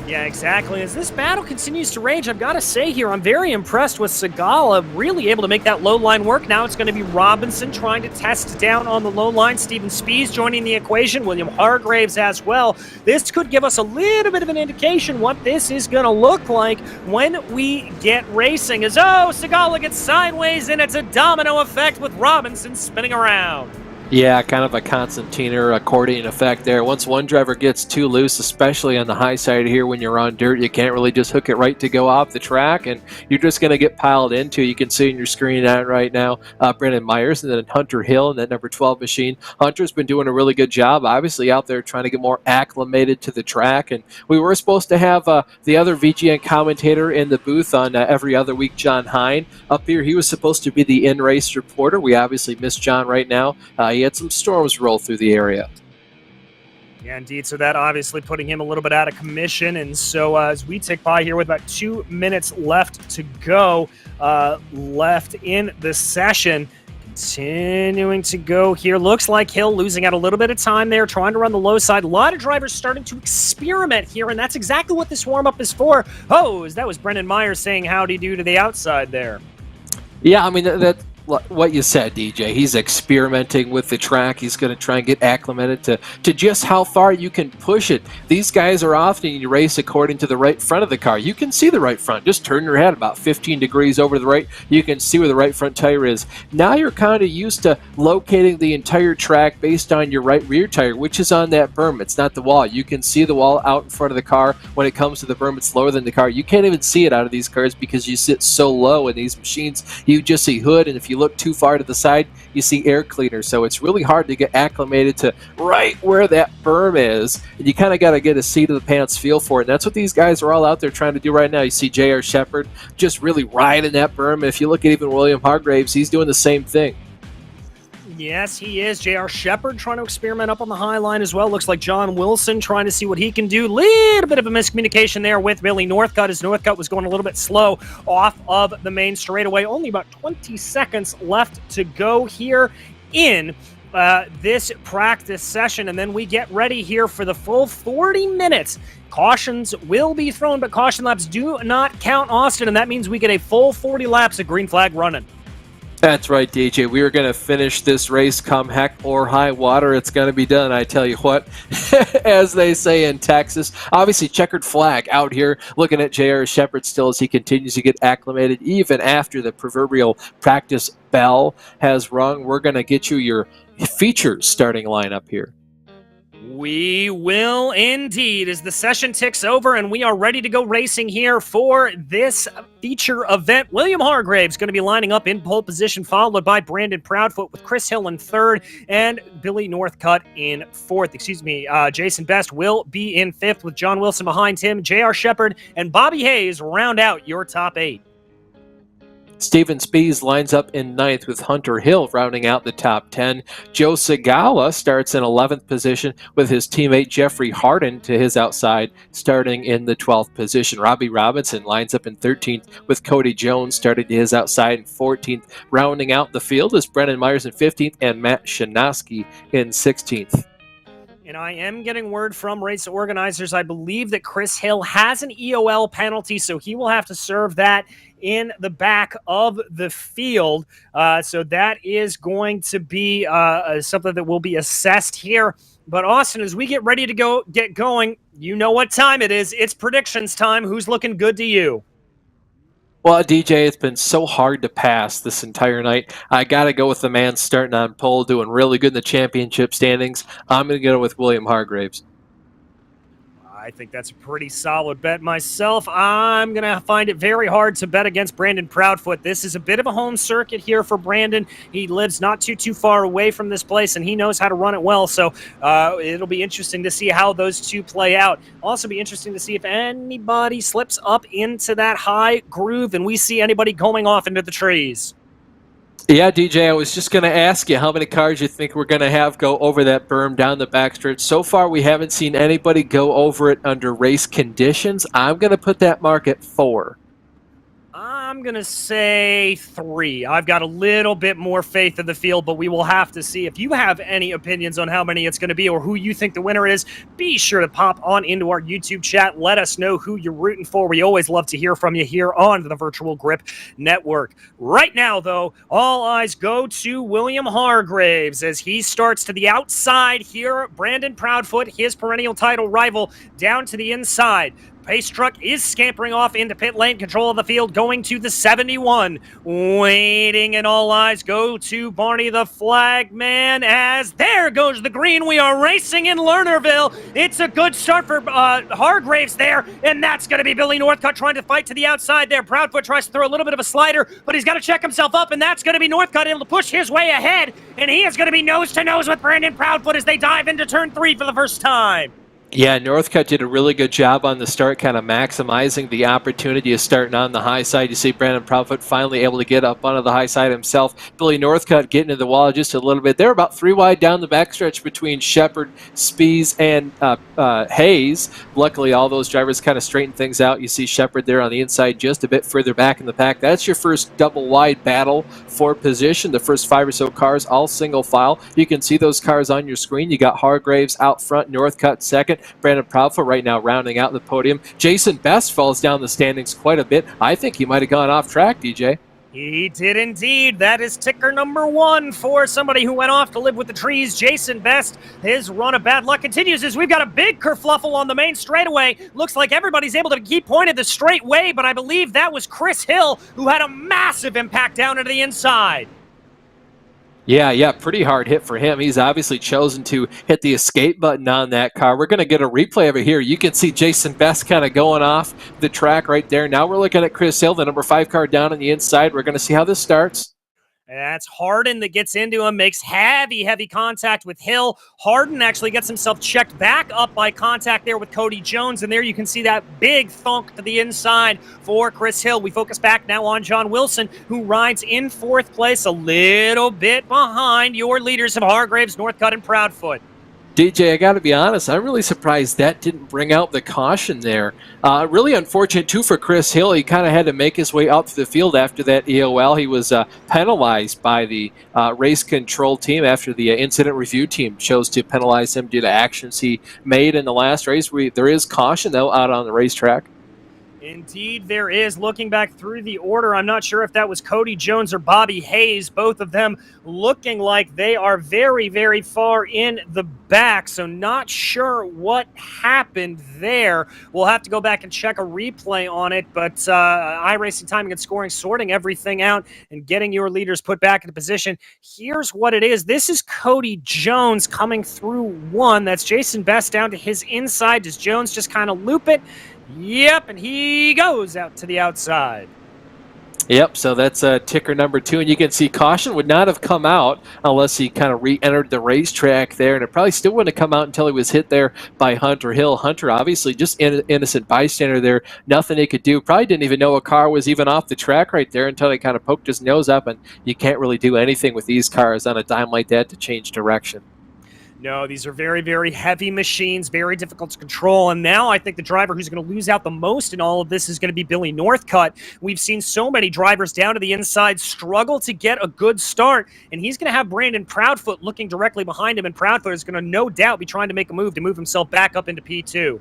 Yeah, exactly. As this battle continues to rage, I've got to say here, I'm very impressed with Segala, really able to make that low line work. Now it's going to be Robinson trying to test down on the low line. Stephen Spees joining the equation. William Hargraves as well. This could give us a little bit of an indication what this is going to look like when we get racing. As, Segala gets sideways, and it's a domino effect with Robinson spinning around. Yeah, kind of a concertina or accordion effect there. Once one driver gets too loose, especially on the high side here when you're on dirt, you can't really just hook it right to go off the track, and you're just going to get piled into. You can see in your screen that right now, Brendan Myers and then Hunter Hill in that number 12 machine. Hunter's been doing a really good job, obviously, out there trying to get more acclimated to the track, and we were supposed to have the other VGN commentator in the booth on every other week, John Hine. Up here, he was supposed to be the in-race reporter. We obviously miss John right now. He had some storms roll through the area. Yeah, indeed. So that obviously putting him a little bit out of commission. And so as we tick by here with about 2 minutes left to go, left in the session, continuing to go here. Looks like Hill losing out a little bit of time there, trying to run the low side. A lot of drivers starting to experiment here, and that's exactly what this warm-up is for. That was Brendan Myers saying howdy do to the outside there. Yeah, I mean, that what you said, DJ. He's experimenting with the track. He's going to try and get acclimated to just how far you can push it. These guys are often you race according to the right front of the car. You can see the right front. Just turn your head about 15 degrees over to the right. You can see where the right front tire is. Now you're kind of used to locating the entire track based on your right rear tire, which is on that berm. It's not the wall. You can see the wall out in front of the car. When it comes to the berm, it's lower than the car. You can't even see it out of these cars because you sit so low in these machines. You just see hood, and if you look too far to the side, you see air cleaner. So it's really hard to get acclimated to right where that berm is, and you kind of got to get a seat of the pants feel for it. And that's what these guys are all out there trying to do right now. You see J.R. Shepard just really riding that berm, and if you look at even William Hargraves, he's doing the same thing. Yes, he is. J.R. Shepard trying to experiment up on the high line as well. Looks like John Wilson trying to see what he can do. Little bit of a miscommunication there with Billy Northcutt, as Northcutt was going a little bit slow off of the main straightaway. Only about 20 seconds left to go here in this practice session, and then we get ready here for the full 40 minutes. Cautions will be thrown, but caution laps do not count, Austin, and that means we get a full 40 laps of green flag running. That's right, DJ. We are going to finish this race come heck or high water. It's going to be done, I tell you what, as they say in Texas. Obviously, checkered flag out here, looking at J.R. Shepard still as he continues to get acclimated, even after the proverbial practice bell has rung. We're going to get you your features starting lineup here. We will indeed, as the session ticks over and we are ready to go racing here for this feature event. William Hargraves going to be lining up in pole position, followed by Brandon Proudfoot with Chris Hill in third and Billy Northcutt in fourth. Jason Best will be in fifth with John Wilson behind him. J.R. Shepard and Bobby Hayes round out your top eight. Stephen Spees lines up in ninth with Hunter Hill rounding out the top 10. Joe Segala starts in 11th position with his teammate Jeffrey Harden to his outside, starting in the 12th position. Robbie Robinson lines up in 13th with Cody Jones starting to his outside in 14th. Rounding out the field is Brendan Myers in 15th and Matt Shanoski in 16th. And I am getting word from race organizers. I believe that Chris Hill has an EOL penalty, so he will have to serve that in the back of the field. So that is going to be something that will be assessed here. But Austin, as we get ready to get going, you know what time it is. It's predictions time. Who's looking good to you? Well, DJ, it's been so hard to pass this entire night. I got to go with the man starting on pole, doing really good in the championship standings. I'm going to go with William Hargraves. I think that's a pretty solid bet myself. I'm going to find it very hard to bet against Brandon Proudfoot. This is a bit of a home circuit here for Brandon. He lives not too far away from this place, and he knows how to run it well. So it'll be interesting to see how those two play out. Also be interesting to see if anybody slips up into that high groove and we see anybody going off into the trees. Yeah, DJ, I was just going to ask you how many cars you think we're going to have go over that berm down the backstretch. So far, we haven't seen anybody go over it under race conditions. I'm going to put that mark at 4. I'm going to say 3. I've got a little bit more faith in the field, but we will have to see. If you have any opinions on how many it's going to be or who you think the winner is, be sure to pop on into our YouTube chat. Let us know who you're rooting for. We always love to hear from you here on the Virtual Grip Network. Right now, though, all eyes go to William Hargraves as he starts to the outside here. Brandon Proudfoot, his perennial title rival, down to the inside. Pace truck is scampering off into pit lane, control of the field, going to the 71. Waiting, and all eyes go to Barney the Flagman as there goes the green. We are racing in Lernerville. It's a good start for Hargraves there, and that's going to be Billy Northcutt trying to fight to the outside there. Proudfoot tries to throw a little bit of a slider, but he's got to check himself up, and that's going to be Northcutt able to push his way ahead, and he is going to be nose to nose with Brandon Proudfoot as they dive into turn 3 for the first time. Yeah, Northcutt did a really good job on the start, kind of maximizing the opportunity of starting on the high side. You see Brandon Proudfoot finally able to get up onto the high side himself. Billy Northcutt getting to the wall just a little bit. They're about 3 wide down the backstretch between Shepard, Spees, and Hayes. Luckily, all those drivers kind of straightened things out. You see Shepard there on the inside just a bit further back in the pack. That's your first double wide battle for position. The first 5 or so cars, all single file. You can see those cars on your screen. You got Hargraves out front, Northcutt second. Brandon Proudfoot right now rounding out the podium. Jason Best falls down the standings quite a bit. I think he might have gone off track, DJ. He did indeed. That is ticker number 1 for somebody who went off to live with the trees. Jason Best, his run of bad luck continues as we've got a big kerfluffle on the main straightaway. Looks like everybody's able to keep pointed the straight way, but I believe that was Chris Hill who had a massive impact down into the inside. Yeah, pretty hard hit for him. He's obviously chosen to hit the escape button on that car. We're going to get a replay of it here. You can see Jason Best kind of going off the track right there. Now we're looking at Chris Hill, the number 5 car down on the inside. We're going to see how this starts. That's Harden that gets into him, makes heavy contact with Hill. Harden actually gets himself checked back up by contact there with Cody Jones, and there you can see that big thunk to the inside for Chris Hill. We focus back now on John Wilson, who rides in 4th place, a little bit behind your leaders of Hargraves, Northcutt, and Proudfoot. DJ, I got to be honest, I'm really surprised that didn't bring out the caution there. Really unfortunate, too, for Chris Hill. He kind of had to make his way out through the field after that EOL. He was penalized by the race control team after the incident review team chose to penalize him due to actions he made in the last race. There is caution, though, out on the racetrack. Indeed, there is. Looking back through the order, I'm not sure if that was Cody Jones or Bobby Hayes, both of them looking like they are very far in the back, so not sure what happened there. We'll have to go back and check a replay on it, but iRacing timing and scoring, sorting everything out and getting your leaders put back into position. Here's what it is. This is Cody Jones coming through 1. That's Jason Best down to his inside. Does Jones just kind of loop it? Yep, and he goes out to the outside. Yep, so that's ticker number 2, and you can see caution would not have come out unless he kind of re-entered the racetrack there, and it probably still wouldn't have come out until he was hit there by Hunter Hill. Hunter, obviously, just innocent bystander there, nothing he could do. Probably didn't even know a car was even off the track right there until he kind of poked his nose up, and you can't really do anything with these cars on a dime like that to change direction. No, these are very heavy machines, very difficult to control. And now I think the driver who's going to lose out the most in all of this is going to be Billy Northcutt. We've seen so many drivers down to the inside struggle to get a good start, and he's going to have Brandon Proudfoot looking directly behind him, and Proudfoot is going to no doubt be trying to make a move to move himself back up into P2.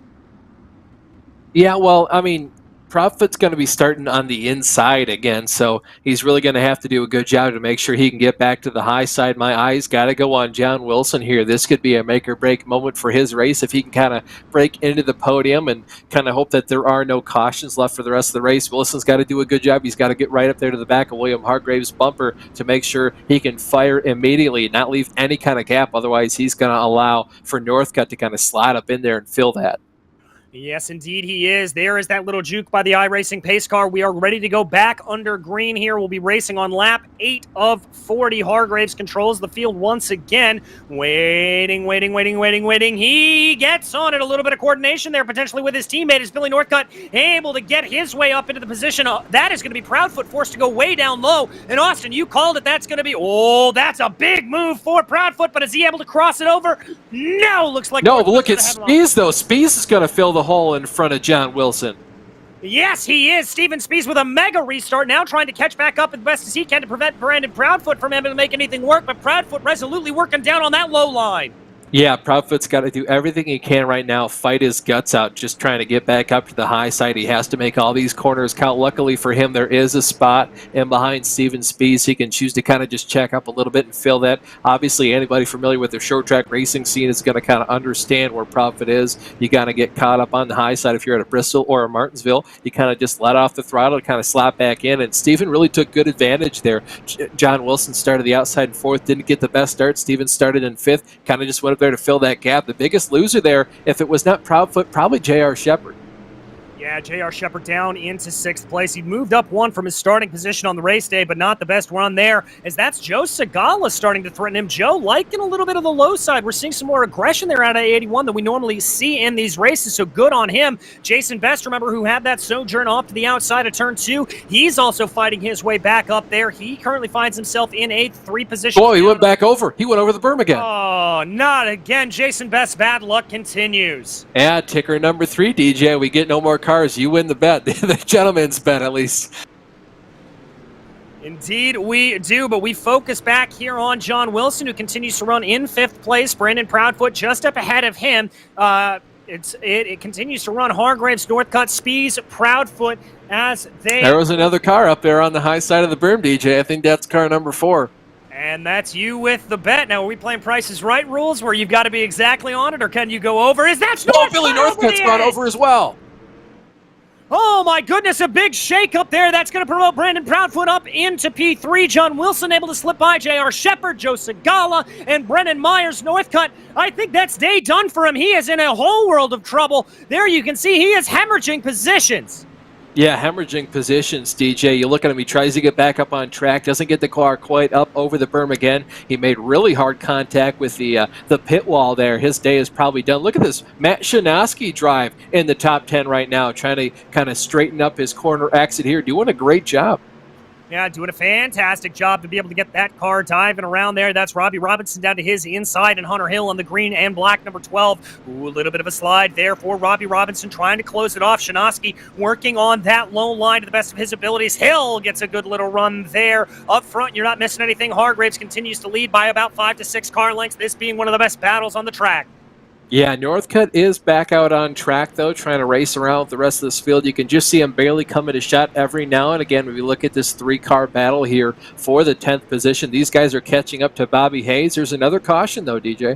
Yeah, well, I mean, Proudfoot's going to be starting on the inside again, so he's really going to have to do a good job to make sure he can get back to the high side. My eyes got to go on John Wilson here. This could be a make-or-break moment for his race if he can kind of break into the podium and kind of hope that there are no cautions left for the rest of the race. Wilson's got to do a good job. He's got to get right up there to the back of William Hargraves' bumper to make sure he can fire immediately and not leave any kind of gap. Otherwise, he's going to allow for Northcutt to kind of slide up in there and fill that. Yes, indeed he is. There is that little juke by the iRacing pace car. We are ready to go back under green here. We'll be racing on lap 8 of 40. Hargraves controls the field once again. Waiting. He gets on it. A little bit of coordination there, potentially with his teammate. Is Billy Northcutt able to get his way up into the position? That is going to be Proudfoot forced to go way down low. And Austin, you called it. That's going to be, that's a big move for Proudfoot, but is he able to cross it over? No, looks like... No, but look at Spees, though. Spees is going to fill the hole in front of John Wilson. Yes, he is. Steven Spees with a mega restart, now trying to catch back up as best as he can to prevent Brandon Proudfoot from able to make anything work, but Proudfoot resolutely working down on that low line. Yeah, Proudfoot's got to do everything he can right now, fight his guts out, just trying to get back up to the high side. He has to make all these corners count. Luckily for him, there is a spot in behind Steven Spees. He can choose to kind of just check up a little bit and fill that. Obviously, anybody familiar with the short track racing scene is going to kind of understand where Proudfoot is. You got to get caught up on the high side. If you're at a Bristol or a Martinsville, you kind of just let off the throttle, kind of slap back in, and Steven really took good advantage there. John Wilson started the outside in 4th, didn't get the best start. Steven started in 5th, kind of just went up there to fill that gap. The biggest loser there, if it was not Proudfoot, probably J.R. Shepard. Yeah, J.R. Shepard down into 6th place. He moved up 1 from his starting position on the race day, but not the best run there, as that's Joe Segala starting to threaten him. Joe liking a little bit of the low side. We're seeing some more aggression there out of 81 than we normally see in these races, so good on him. Jason Best, remember, who had that sojourn off to the outside of turn 2, he's also fighting his way back up there. He currently finds himself in 8th, 3 positions. Boy, he went back over. He went over the berm again. Oh, not again. Jason Best's bad luck continues. Yeah, ticker number 3, DJ. We get no more cars. You win the bet. The gentleman's bet, at least. Indeed we do, but we focus back here on John Wilson, who continues to run in 5th place. Brandon Proudfoot just up ahead of him. It continues to run Hargraves, Northcutt, Spees, Proudfoot as they... There was another car up there on the high side of the berm, DJ. I think that's car number 4. And that's you with the bet. Now, are we playing Price is Right rules where you've got to be exactly on it, or can you go over? Billy Northcutt's gone over as well. Oh my goodness, a big shake up there. That's going to promote Brandon Proudfoot up into P3. John Wilson able to slip by J.R. Shepard, Joe Segala, and Brennan Myers. Northcutt, I think that's day done for him. He is in a whole world of trouble. There you can see he is hemorrhaging positions. Yeah, hemorrhaging positions, DJ. You look at him, he tries to get back up on track, doesn't get the car quite up over the berm again. He made really hard contact with the pit wall there. His day is probably done. Look at this Matt Shanoski drive in the top 10 right now, trying to kind of straighten up his corner exit here. Doing a great job. Yeah, doing a fantastic job to be able to get that car diving around there. That's Robbie Robinson down to his inside, and Hunter Hill on the green and black, number 12. Ooh, a little bit of a slide there for Robbie Robinson, trying to close it off. Shanoski working on that low line to the best of his abilities. Hill gets a good little run there. Up front, you're not missing anything. Hargraves continues to lead by about 5 to 6 car lengths, this being one of the best battles on the track. Yeah, Northcutt is back out on track, though, trying to race around with the rest of this field. You can just see him barely coming to shot every now and again when we look at this 3-car battle here for the 10th position. These guys are catching up to Bobby Hayes. There's another caution, though, DJ.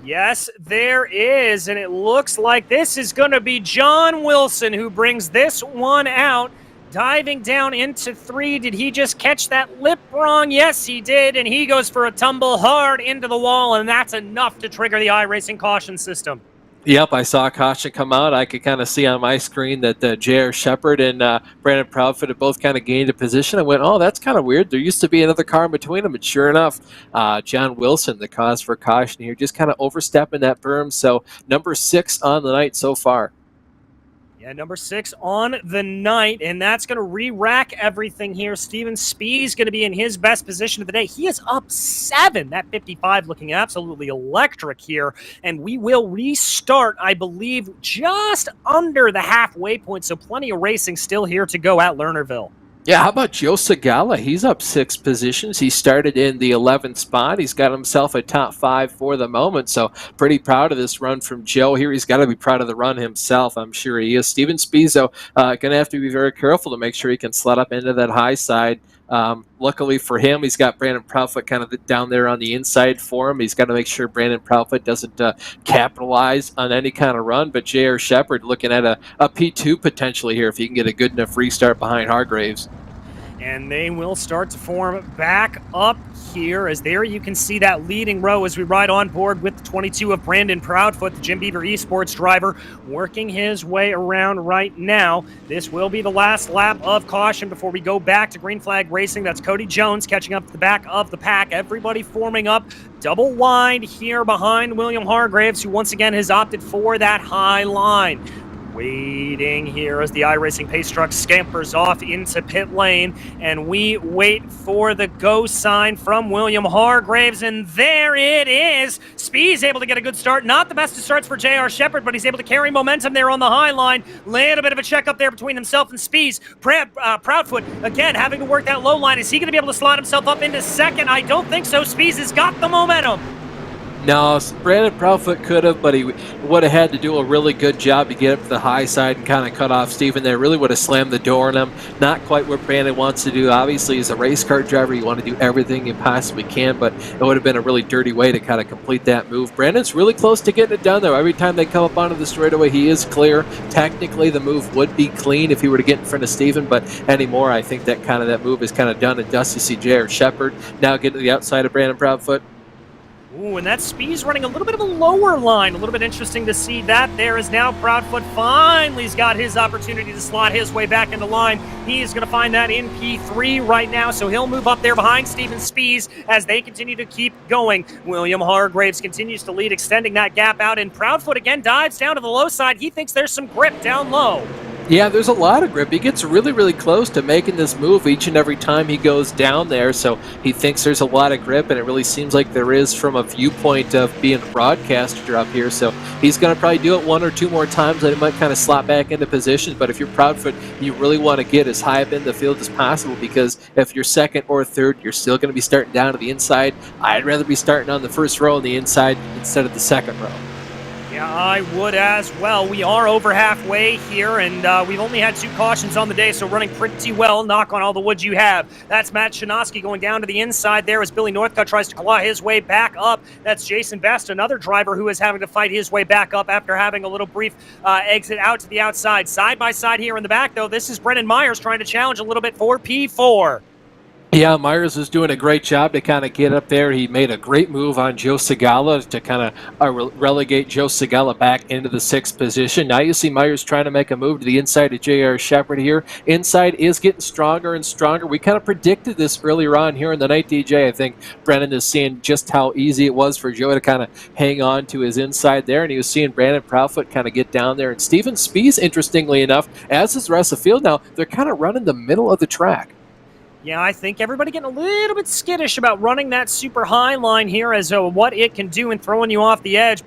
Yes, there is, and it looks like this is going to be John Wilson who brings this one out. Diving down into 3. Did he just catch that lip wrong? Yes, he did, and he goes for a tumble hard into the wall, and that's enough to trigger the iRacing caution system. Yep, I saw a caution come out. I could kind of see on my screen that J.R. Shepard and Brandon Proudfoot had both kind of gained a position. I went, oh, that's kind of weird. There used to be another car in between them, and sure enough, John Wilson, the cause for caution here, just kind of overstepping that berm. So number 6 on the night so far. Yeah, number 6 on the night, and that's going to re-rack everything here. Steven Spees going to be in his best position of the day. He is up 7. That 55 looking absolutely electric here, and we will restart, I believe, just under the halfway point, so plenty of racing still here to go at Lernerville. Yeah, how about Joe Segala? He's up 6 positions. He started in the 11th spot. He's got himself a top 5 for the moment, so pretty proud of this run from Joe here. He's got to be proud of the run himself. I'm sure he is. Steven Spizzo going to have to be very careful to make sure he can sled up into that high side. Luckily for him, he's got Brandon Proudfoot kind of down there on the inside for him. He's got to make sure Brandon Proudfoot doesn't capitalize on any kind of run, but J.R. Shepard looking at a P2 potentially here if he can get a good enough restart behind Hargraves. And they will start to form back up here, as there you can see that leading row as we ride on board with the 22 of Brandon Proudfoot, the Jim Beaver Esports driver, working his way around right now. This will be the last lap of caution before we go back to green flag racing. That's Cody Jones catching up to the back of the pack. Everybody forming up double wide here behind William Hargraves, who once again has opted for that high line. Waiting here as the iRacing pace truck scampers off into pit lane, and we wait for the go sign from William Hargraves, and there it is. Speed's able to get a good start. Not the best of starts for J.R. Shepard, but he's able to carry momentum there on the high line. Little bit of a check up there between himself and Spees. Proudfoot, again, having to work that low line. Is he going to be able to slot himself up into second? I don't think so. Spees has got the momentum. No, Brandon Proudfoot could have, but he would have had to do a really good job to get up to the high side and kind of cut off Steven there. Really would have slammed the door on him. Not quite what Brandon wants to do. Obviously, as a race car driver, you want to do everything you possibly can, but it would have been a really dirty way to kind of complete that move. Brandon's really close to getting it done, though. Every time they come up onto the straightaway, he is clear. Technically, the move would be clean if he were to get in front of Steven, but anymore, I think that move is kind of done and dusty. See J.R. Shepard now getting to the outside of Brandon Proudfoot. Ooh, and that Speed's running a little bit of a lower line. A little bit interesting to see that there, is now Proudfoot finally's got his opportunity to slot his way back into line. He is going to find that in P3 right now, so he'll move up there behind Steven Spees as they continue to keep going. William Hargraves continues to lead, extending that gap out, and Proudfoot again dives down to the low side. He thinks there's some grip down low. Yeah, there's a lot of grip. He gets really, really close to making this move each and every time he goes down there, so he thinks there's a lot of grip, and it really seems like there is from a viewpoint of being a broadcaster up here, so he's going to probably do it one or two more times, and it might kind of slot back into position, but if you're Proudfoot, you really want to get as high up in the field as possible, because if you're second or third, you're still going to be starting down to the inside. I'd rather be starting on the first row on the inside instead of the second row. Yeah, I would as well. We are over halfway here, and we've only had 2 cautions on the day, so running pretty well. Knock on all the wood you have. That's Matt Shinosky going down to the inside there as Billy Northcutt tries to claw his way back up. That's Jason Best, another driver who is having to fight his way back up after having a little brief exit out to the outside. Side by side here in the back, though, this is Brendan Myers trying to challenge a little bit for P4. Yeah, Myers is doing a great job to kind of get up there. He made a great move on Joe Segala to kind of relegate Joe Segala back into the 6th position. Now you see Myers trying to make a move to the inside of J.R. Shepard here. Inside is getting stronger and stronger. We kind of predicted this earlier on here in the night, DJ. I think Brennan is seeing just how easy it was for Joe to kind of hang on to his inside there, and he was seeing Brandon Proudfoot kind of get down there. And Steven Spees, interestingly enough, as is the rest of the field now, they're kind of running the middle of the track. Yeah, I think everybody getting a little bit skittish about running that super high line here as what it can do and throwing you off the edge.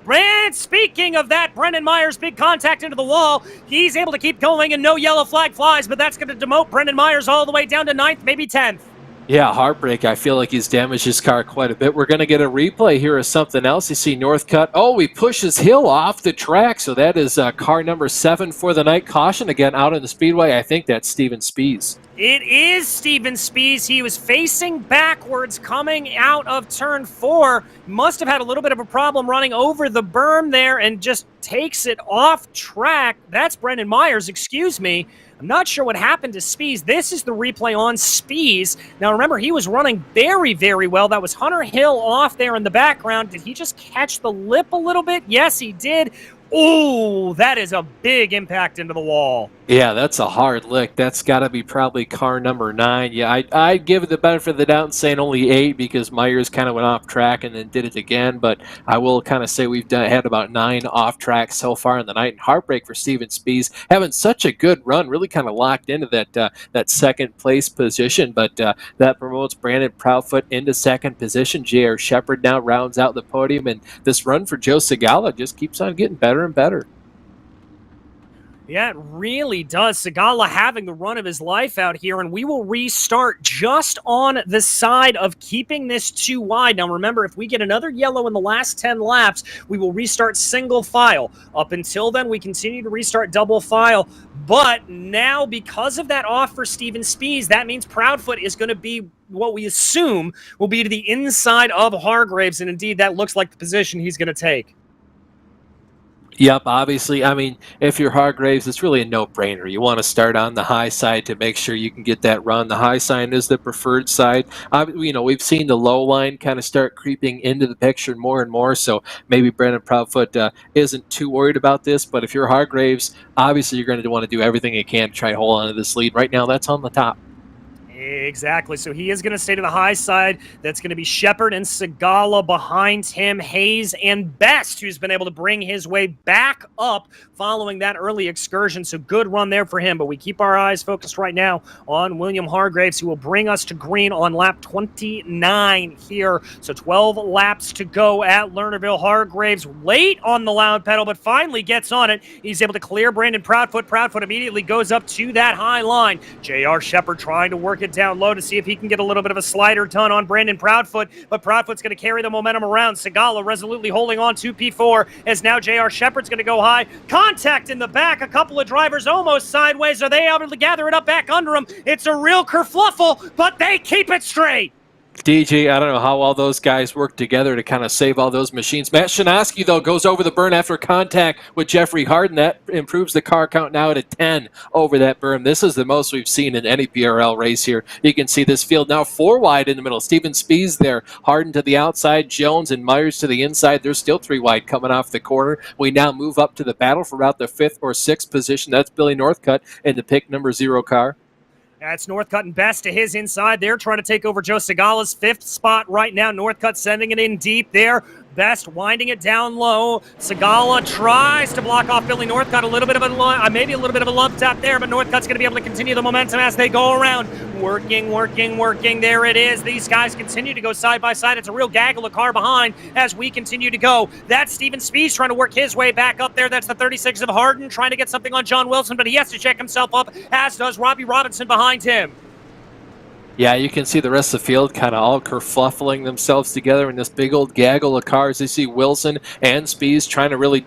Speaking of that, Brendan Myers, big contact into the wall. He's able to keep going and no yellow flag flies, but that's going to demote Brendan Myers all the way down to 9th, maybe 10th. Yeah, heartbreak. I feel like he's damaged his car quite a bit. We're going to get a replay here of something else. You see Northcutt. Oh, he pushes Hill off the track. So that is car number 7 for the night. Caution again out in the speedway. I think that's Steven Spees. It is Steven Spees. He was facing backwards coming out of turn 4. Must have had a little bit of a problem running over the berm there and just takes it off track. That's Brendan Myers, excuse me. I'm not sure what happened to Spees. This is the replay on Spees. Now, remember, he was running very, very well. That was Hunter Hill off there in the background. Did he just catch the lip a little bit? Yes, he did. Ooh, that is a big impact into the wall. Yeah, that's a hard lick. That's got to be probably car number 9. Yeah, I'd give it the benefit of the doubt and saying only 8 because Myers kind of went off track and then did it again. But I will kind of say we've had about 9 off tracks so far in the night. And heartbreak for Steven Spees, having such a good run, really kind of locked into that second place position. But that promotes Brandon Proudfoot into 2nd position. J.R. Shepard now rounds out the podium, and this run for Joe Segala just keeps on getting better and better. Yeah, it really does. Segala having the run of his life out here, and we will restart just on the side of keeping this too wide. Now, remember, if we get another yellow in the last 10 laps, we will restart single file. Up until then, we continue to restart double file. But now, because of that off for Steven Spees, that means Proudfoot is going to be what we assume will be to the inside of Hargraves, and indeed, that looks like the position he's going to take. Yep, obviously. I mean, if you're Hargraves, it's really a no-brainer. You want to start on the high side to make sure you can get that run. The high side is the preferred side. We've seen the low line kind of start creeping into the picture more and more. So maybe Brandon Proudfoot isn't too worried about this. But if you're Hargraves, obviously you're going to want to do everything you can to try to hold on to this lead. Right now, that's on the top. Exactly. So he is going to stay to the high side. That's going to be Shepard and Segala behind him. Hayes and Best, who's been able to bring his way back up following that early excursion. So good run there for him. But we keep our eyes focused right now on William Hargraves, who will bring us to green on lap 29 here. So 12 laps to go at Lernerville. Hargraves late on the loud pedal, but finally gets on it. He's able to clear Brandon Proudfoot. Proudfoot immediately goes up to that high line. J.R. Shepard trying to work it down low to see if he can get a little bit of a slider done on Brandon Proudfoot, but Proudfoot's going to carry the momentum around. Segala resolutely holding on to P4 as now J.R. Shepard's going to go high. Contact in the back. A couple of drivers almost sideways. Are they able to gather it up back under him? It's a real kerfluffle, but they keep it straight. DJ, I don't know how all those guys work together to kind of save all those machines. Matt Shinoski, though, goes over the burn after contact with Jeffrey Harden. That improves the car count now to 10 over that berm. This is the most we've seen in any BRL race here. You can see this field now 4 wide in the middle. Steven Spees there, Harden to the outside, Jones and Myers to the inside. There's still 3 wide coming off the corner. We now move up to the battle for about the 5th or 6th position. That's Billy Northcutt in the pick number 0 car. That's Northcutt and Best to his inside. They're trying to take over Joe Segala's 5th spot right now. Northcutt sending it in deep there. Best winding it down low. Segala tries to block off Billy Northcutt. Maybe a little bit of a love tap there, but Northcutt's going to be able to continue the momentum as they go around. Working. There it is. These guys continue to go side by side. It's a real gaggle of car behind as we continue to go. That's Steven Spees trying to work his way back up there. That's the 36 of Harden trying to get something on John Wilson, but he has to check himself up, as does Robbie Robinson behind him. Yeah, you can see the rest of the field kind of all kerfluffling themselves together in this big old gaggle of cars. You see Wilson and Spees trying to really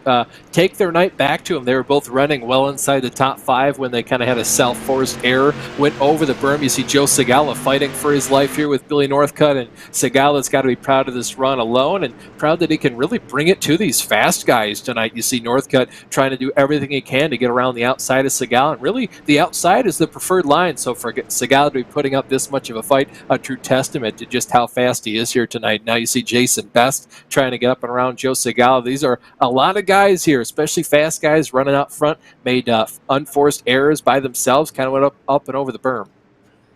take their night back to them. They were both running well inside the top 5 when they kind of had a self-forced error, went over the berm. You see Joe Segala fighting for his life here with Billy Northcutt, and Segala's got to be proud of this run alone and proud that he can really bring it to these fast guys tonight. You see Northcutt trying to do everything he can to get around the outside of Segala, and really the outside is the preferred line, so for Segala to be putting up this much of a fight, a true testament to just how fast he is here tonight. Now you see Jason Best trying to get up and around Joe Segala. These are a lot of guys here, especially fast guys running out front, made unforced errors by themselves, kind of went up and over the berm.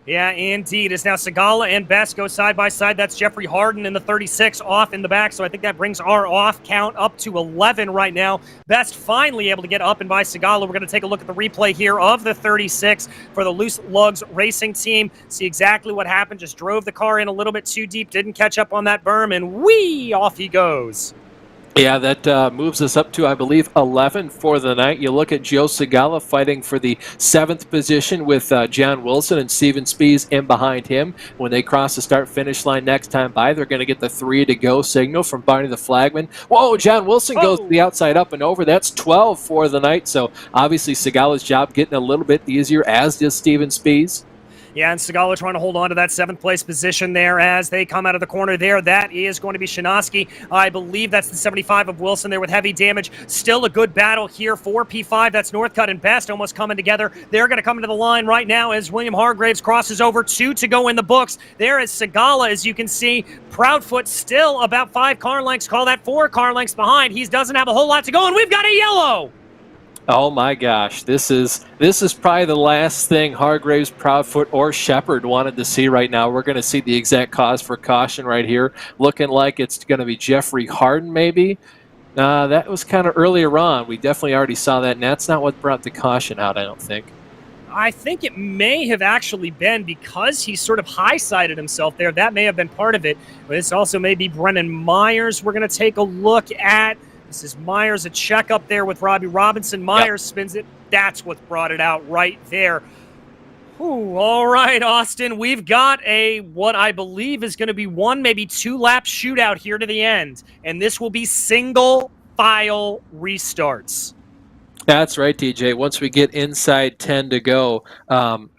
Yeah, indeed. It's now Segala and Best go side by side. That's Jeffrey Harden in the 36 off in the back. So I think that brings our off count up to 11 right now. Best finally able to get up and by Segala. We're going to take a look at the replay here of the 36 for the Loose Lugs Racing team. See exactly what happened. Just drove the car in a little bit too deep. Didn't catch up on that berm. And whee! Off he goes. Yeah, that moves us up to, I believe, 11 for the night. You look at Joe Segala fighting for the 7th position with John Wilson and Steven Spees in behind him. When they cross the start-finish line next time by, they're going to get the 3-to-go signal from Barney the Flagman. Whoa, John Wilson goes to the outside up and over. That's 12 for the night. So obviously Segala's job getting a little bit easier, as does Steven Spees. Yeah, and Segala trying to hold on to that 7th place position there as they come out of the corner there. That is going to be Shinoski. I believe that's the 75 of Wilson there with heavy damage. Still a good battle here for P5. That's Northcutt and Best almost coming together. They're going to come into the line right now as William Hargraves crosses over. 2 to go in the books. There is Segala, as you can see. Proudfoot still about 5 car lengths. Call that 4 car lengths behind. He doesn't have a whole lot to go, and we've got a yellow. Oh my gosh, this is probably the last thing Hargraves, Proudfoot, or Shepard wanted to see right now. We're going to see the exact cause for caution right here. Looking like it's going to be Jeffrey Harden maybe. That was kind of earlier on. We definitely already saw that, and that's not what brought the caution out, I don't think. I think it may have actually been because he sort of high-sided himself there. That may have been part of it. But this also may be Brennan Myers we're going to take a look at. This is Myers, a check up there with Robbie Robinson. Myers spins it. That's what brought it out right there. Ooh, all right, Austin. We've got what I believe is going to be 1, maybe 2 lap shootout here to the end. And this will be single file restarts. That's right, DJ. Once we get inside 10 to go,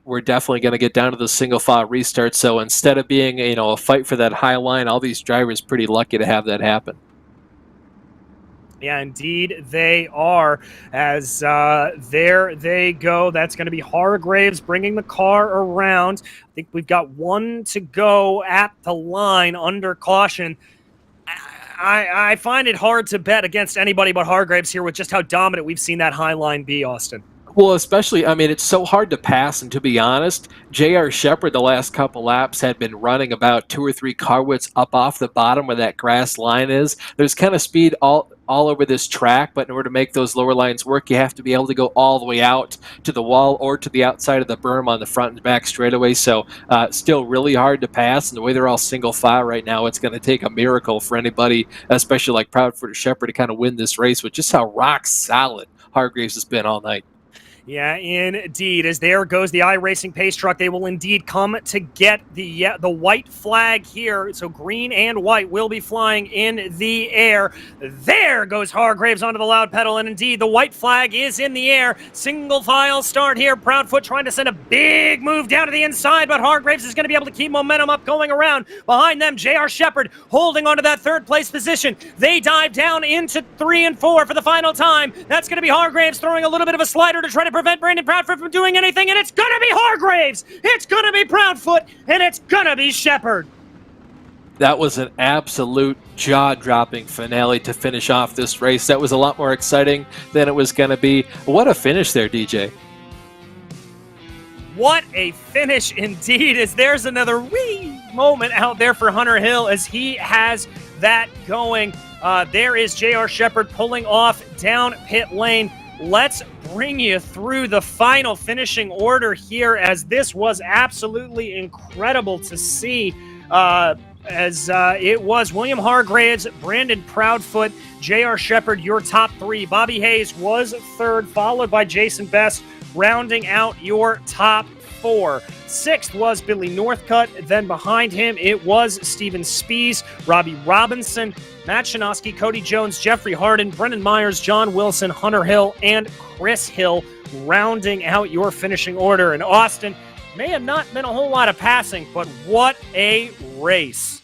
we're definitely going to get down to the single file restart. So instead of being a fight for that high line, all these drivers pretty lucky to have that happen. Yeah, indeed they are. As there they go. That's going to be Hargraves bringing the car around. I think we've got one to go at the line under caution. I find it hard to bet against anybody but Hargraves here with just how dominant we've seen that high line be, Austin. Well, especially, I mean, it's so hard to pass, and to be honest, J.R. Shepard the last couple laps had been running about 2 or 3 car widths up off the bottom where that grass line is. There's kind of speed all over this track, but in order to make those lower lines work, you have to be able to go all the way out to the wall or to the outside of the berm on the front and back straightaway. So still really hard to pass, and the way they're all single file right now, it's going to take a miracle for anybody, especially like Proudfoot or Shepard, to kind of win this race with just how rock solid Hargraves has been all night. Yeah, indeed. As there goes the iRacing pace truck, they will indeed come to get the white flag here. So green and white will be flying in the air. There goes Hargraves onto the loud pedal, and indeed the white flag is in the air. Single file start here. Proudfoot trying to send a big move down to the inside, but Hargraves is going to be able to keep momentum up going around. Behind them, J.R. Shepard holding onto that third place position. They dive down into 3 and 4 for the final time. That's going to be Hargraves throwing a little bit of a slider to try to prevent Brandon Proudfoot from doing anything, and it's gonna be Hargraves, it's gonna be Proudfoot, and it's gonna be Shepard. That was an absolute jaw-dropping finale to finish off this race. That was a lot more exciting than it was gonna be. What a finish there, DJ. What a finish indeed, as there's another wee moment out there for Hunter Hill as he has that going. There is J.R. Shepard pulling off down pit lane. Let's bring you through the final finishing order here, as this was absolutely incredible to see. It was William Hargraves, Brandon Proudfoot, J.R. Shepard, your top 3. Bobby Hayes was 3rd, followed by Jason Best, rounding out your top 4. 6th was Billy Northcutt. Then behind him, it was Steven Spees, Robbie Robinson, Matt Shanoski, Cody Jones, Jeffrey Harden, Brendan Myers, John Wilson, Hunter Hill, and Chris Hill, rounding out your finishing order. And Austin, may have not been a whole lot of passing, but what a race.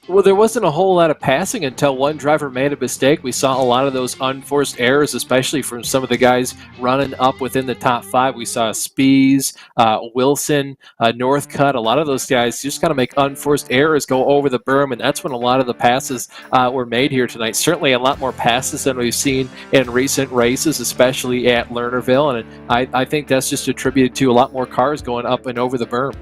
Well, there wasn't a whole lot of passing until one driver made a mistake. We saw a lot of those unforced errors, especially from some of the guys running up within the top 5. We saw Spees, Wilson, Northcutt. A lot of those guys just kind of make unforced errors, go over the berm, and that's when a lot of the passes were made here tonight. Certainly a lot more passes than we've seen in recent races, especially at Lernerville, and I think that's just attributed to a lot more cars going up and over the berm.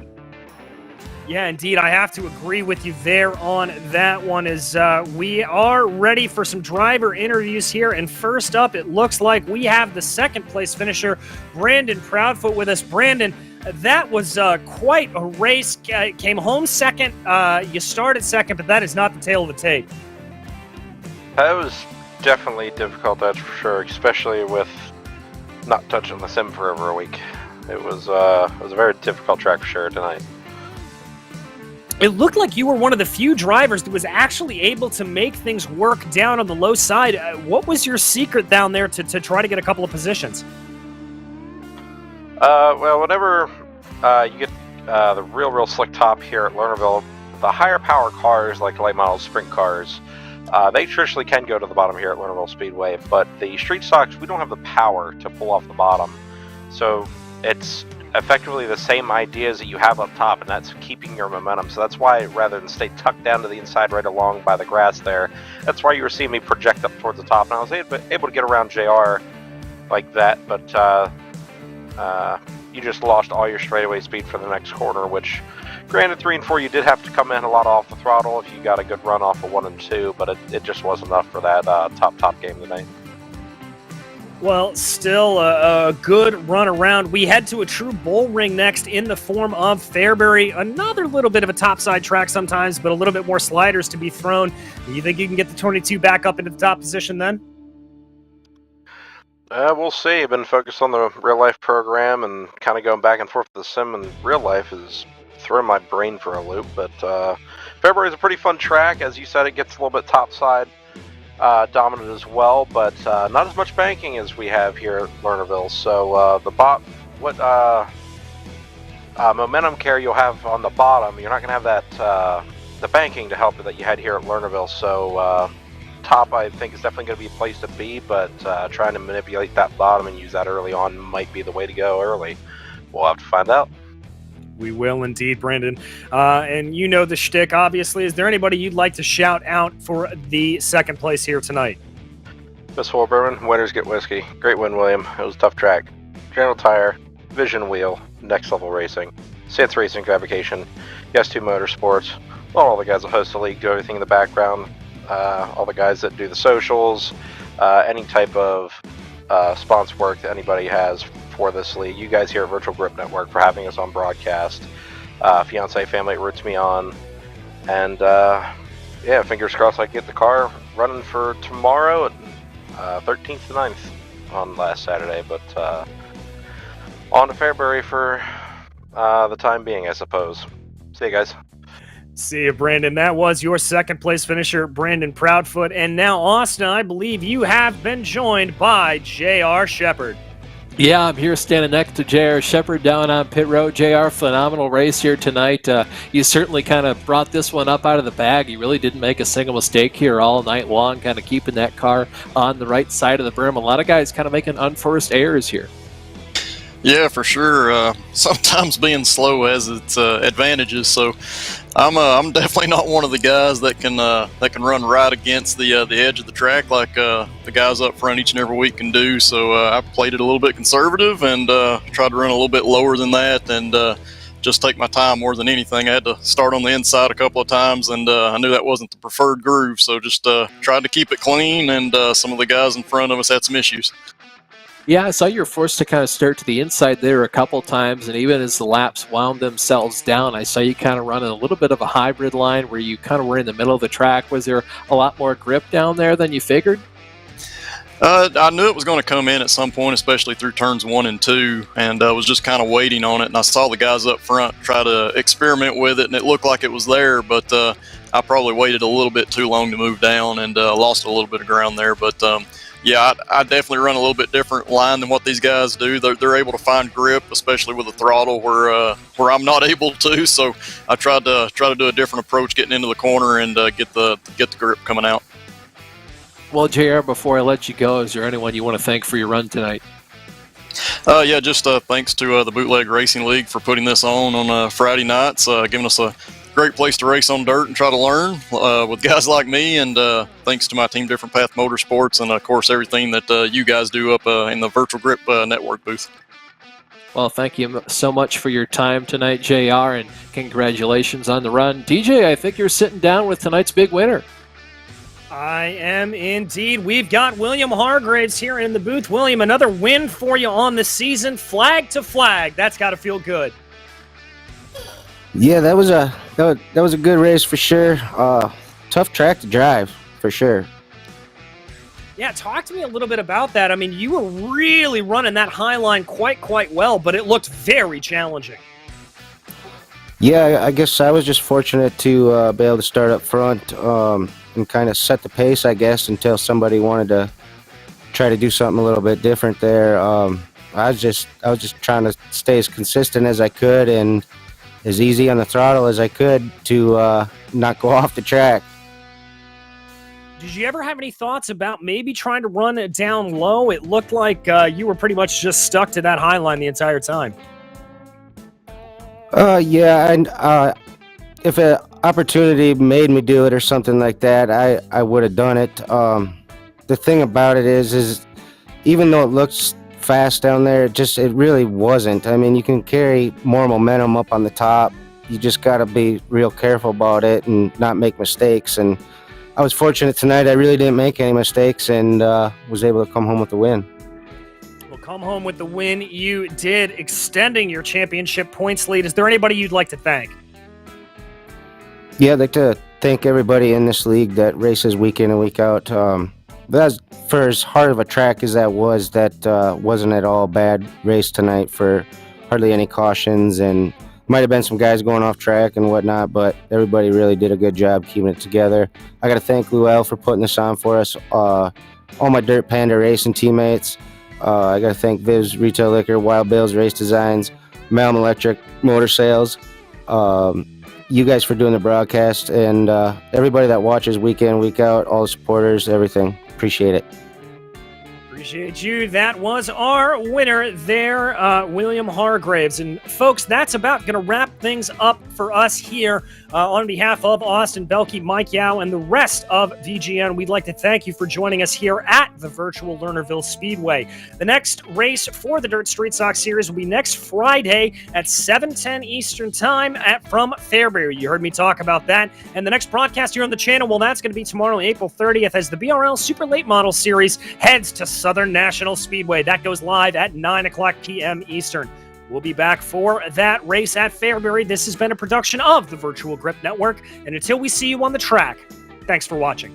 Yeah, indeed. I have to agree with you there on that one, as we are ready for some driver interviews here. And first up, it looks like we have the 2nd place finisher, Brandon Proudfoot, with us. Brandon, that was quite a race. Came home 2nd. You started 2nd, but that is not the tale of the tape. That was definitely difficult, that's for sure, especially with not touching the sim for over a week. It was a very difficult track for sure tonight. It looked like you were one of the few drivers that was actually able to make things work down on the low side. What was your secret down there to try to get a couple of positions? Well, whenever you get the real slick top here at Lernerville, the higher power cars, like late model sprint cars, they traditionally can go to the bottom here at Lernerville Speedway, but the street stocks, we don't have the power to pull off the bottom. So it's effectively the same ideas that you have up top, and that's keeping your momentum. So that's why, rather than stay tucked down to the inside right along by the grass there, that's why you were seeing me project up towards the top, and I was able to get around JR like that, but you just lost all your straightaway speed for the next corner, which, granted, 3 and 4, you did have to come in a lot off the throttle if you got a good run off of 1 and 2, but it just wasn't enough for that top game tonight. Well, still a good run around. We head to a true bull ring next in the form of Fairbury. Another little bit of a topside track sometimes, but a little bit more sliders to be thrown. You think you can get the 22 back up into the top position then? We'll see. I've been focused on the real life program, and kind of going back and forth with the sim and real life is throwing my brain for a loop. But Fairbury is a pretty fun track. As you said, it gets a little bit topside dominant as well, but not as much banking as we have here at Lernerville. So momentum carry you'll have on the bottom, you're not going to have that the banking to help that you had here at Lernerville. So top, I think, is definitely going to be a place to be, but trying to manipulate that bottom and use that early on might be the way to go early. We'll have to find out. We will indeed, Brandon. And you know the shtick, obviously. Is there anybody you'd like to shout out for the second place here tonight? Miss Bourbon, winners get whiskey. Great win, William. It was a tough track. General Tire, Vision Wheel, Next Level Racing, Sith Racing Fabrication, Yes 2 Motorsports, all the guys that host the league, do everything in the background, all the guys that do the socials, any type of sponsor work that anybody has for this league. You guys here at Virtual Grip Network for having us on broadcast. Fiance, family that roots me on. And yeah, fingers crossed I can get the car running for tomorrow at 13th to 9th on last Saturday. But on to Fairbury for the time being, I suppose. See you guys. See you, Brandon. That was your second place finisher, Brandon Proudfoot. And now, Austin, I believe you have been joined by J.R. Shepard. Yeah, I'm here standing next to J.R. Shepard down on pit road. J.R., phenomenal race here tonight. You certainly kind of brought this one up out of the bag. You really didn't make a single mistake here all night long, kind of keeping that car on the right side of the berm. A lot of guys kind of making unforced errors here. Yeah, for sure. Sometimes being slow has its advantages. So I'm definitely not one of the guys that can run right against the edge of the track like the guys up front each and every week can do. So I played it a little bit conservative and tried to run a little bit lower than that and just take my time more than anything. I had to start on the inside a couple of times, and I knew that wasn't the preferred groove. So just tried to keep it clean, and some of the guys in front of us had some issues. Yeah, I saw you were forced to kind of start to the inside there a couple times, and even as the laps wound themselves down, I saw you kind of running a little bit of a hybrid line where you kind of were in the middle of the track. Was there a lot more grip down there than you figured? I knew it was going to come in at some point, especially through turns 1 and 2, and I was just kind of waiting on it. And I saw the guys up front try to experiment with it, and it looked like it was there, but I probably waited a little bit too long to move down and lost a little bit of ground there. But yeah, I definitely run a little bit different line than what these guys do. They're able to find grip, especially with the throttle, where I'm not able to. So I tried to do a different approach getting into the corner and get the grip coming out. Well, JR, before I let you go, is there anyone you want to thank for your run tonight? Yeah, just thanks to the Bootleg Racing League for putting this on Friday nights, giving us a great place to race on dirt and try to learn with guys like me, and thanks to my team Different Path Motorsports, and of course everything that you guys do up in the Virtual Grip Network booth. Well, thank you so much for your time tonight, JR, and congratulations on the run. DJ, I think you're sitting down with tonight's big winner. I am indeed. We've got William Hargraves here in the booth. William, another win for you on the season, flag to flag. That's got to feel good. Yeah, that was a good race for sure. Tough track to drive for sure. Yeah, talk to me a little bit about that. I mean, you were really running that high line quite well, but it looked very challenging. Yeah, I guess I was just fortunate to be able to start up front and kind of set the pace, I guess, until somebody wanted to try to do something a little bit different there. I was just trying to stay as consistent as I could and as easy on the throttle as I could to not go off the track. Did you ever have any thoughts about maybe trying to run it down low? It looked like you were pretty much just stuck to that high line the entire time. Yeah, and if an opportunity made me do it or something like that, I would have done it. The thing about it is even though it looks fast down there, it really wasn't. I mean, you can carry more momentum up on the top. You just got to be real careful about it and not make mistakes. And I was fortunate tonight. I really didn't make any mistakes and was able to come home with the win. Come home with the win you did, extending your championship points lead. Is there anybody you'd like to thank? Yeah, I'd like to thank everybody in this league that races week in and week out. But for as hard of a track as that wasn't at all a bad race tonight for hardly any cautions, and might have been some guys going off track and whatnot, but everybody really did a good job keeping it together. I got to thank Luell for putting this on for us, all my Dirt Panda Racing teammates. I got to thank Viv's Retail Liquor, Wild Bill's Race Designs, Malm Electric Motor Sales, you guys for doing the broadcast, and everybody that watches week in, week out, all the supporters, everything. Appreciate it. Appreciate you. That was our winner there, William Hargraves. And folks, that's about going to wrap things up for us here on behalf of Austin Belkey, Mike Yao, and the rest of VGN. We'd like to thank you for joining us here at the virtual Lernerville Speedway. The next race for the Dirt Street Stock Series will be next Friday at 7:10 Eastern Time from Fairbury. You heard me talk about that. And the next broadcast here on the channel, well, that's going to be tomorrow, April 30th, as the BRL Super Late Model Series heads to Southern National Speedway. That goes live at 9 o'clock p.m. Eastern. We'll be back for that race at Fairbury. This has been a production of the Virtual Grip Network. And until we see you on the track, thanks for watching.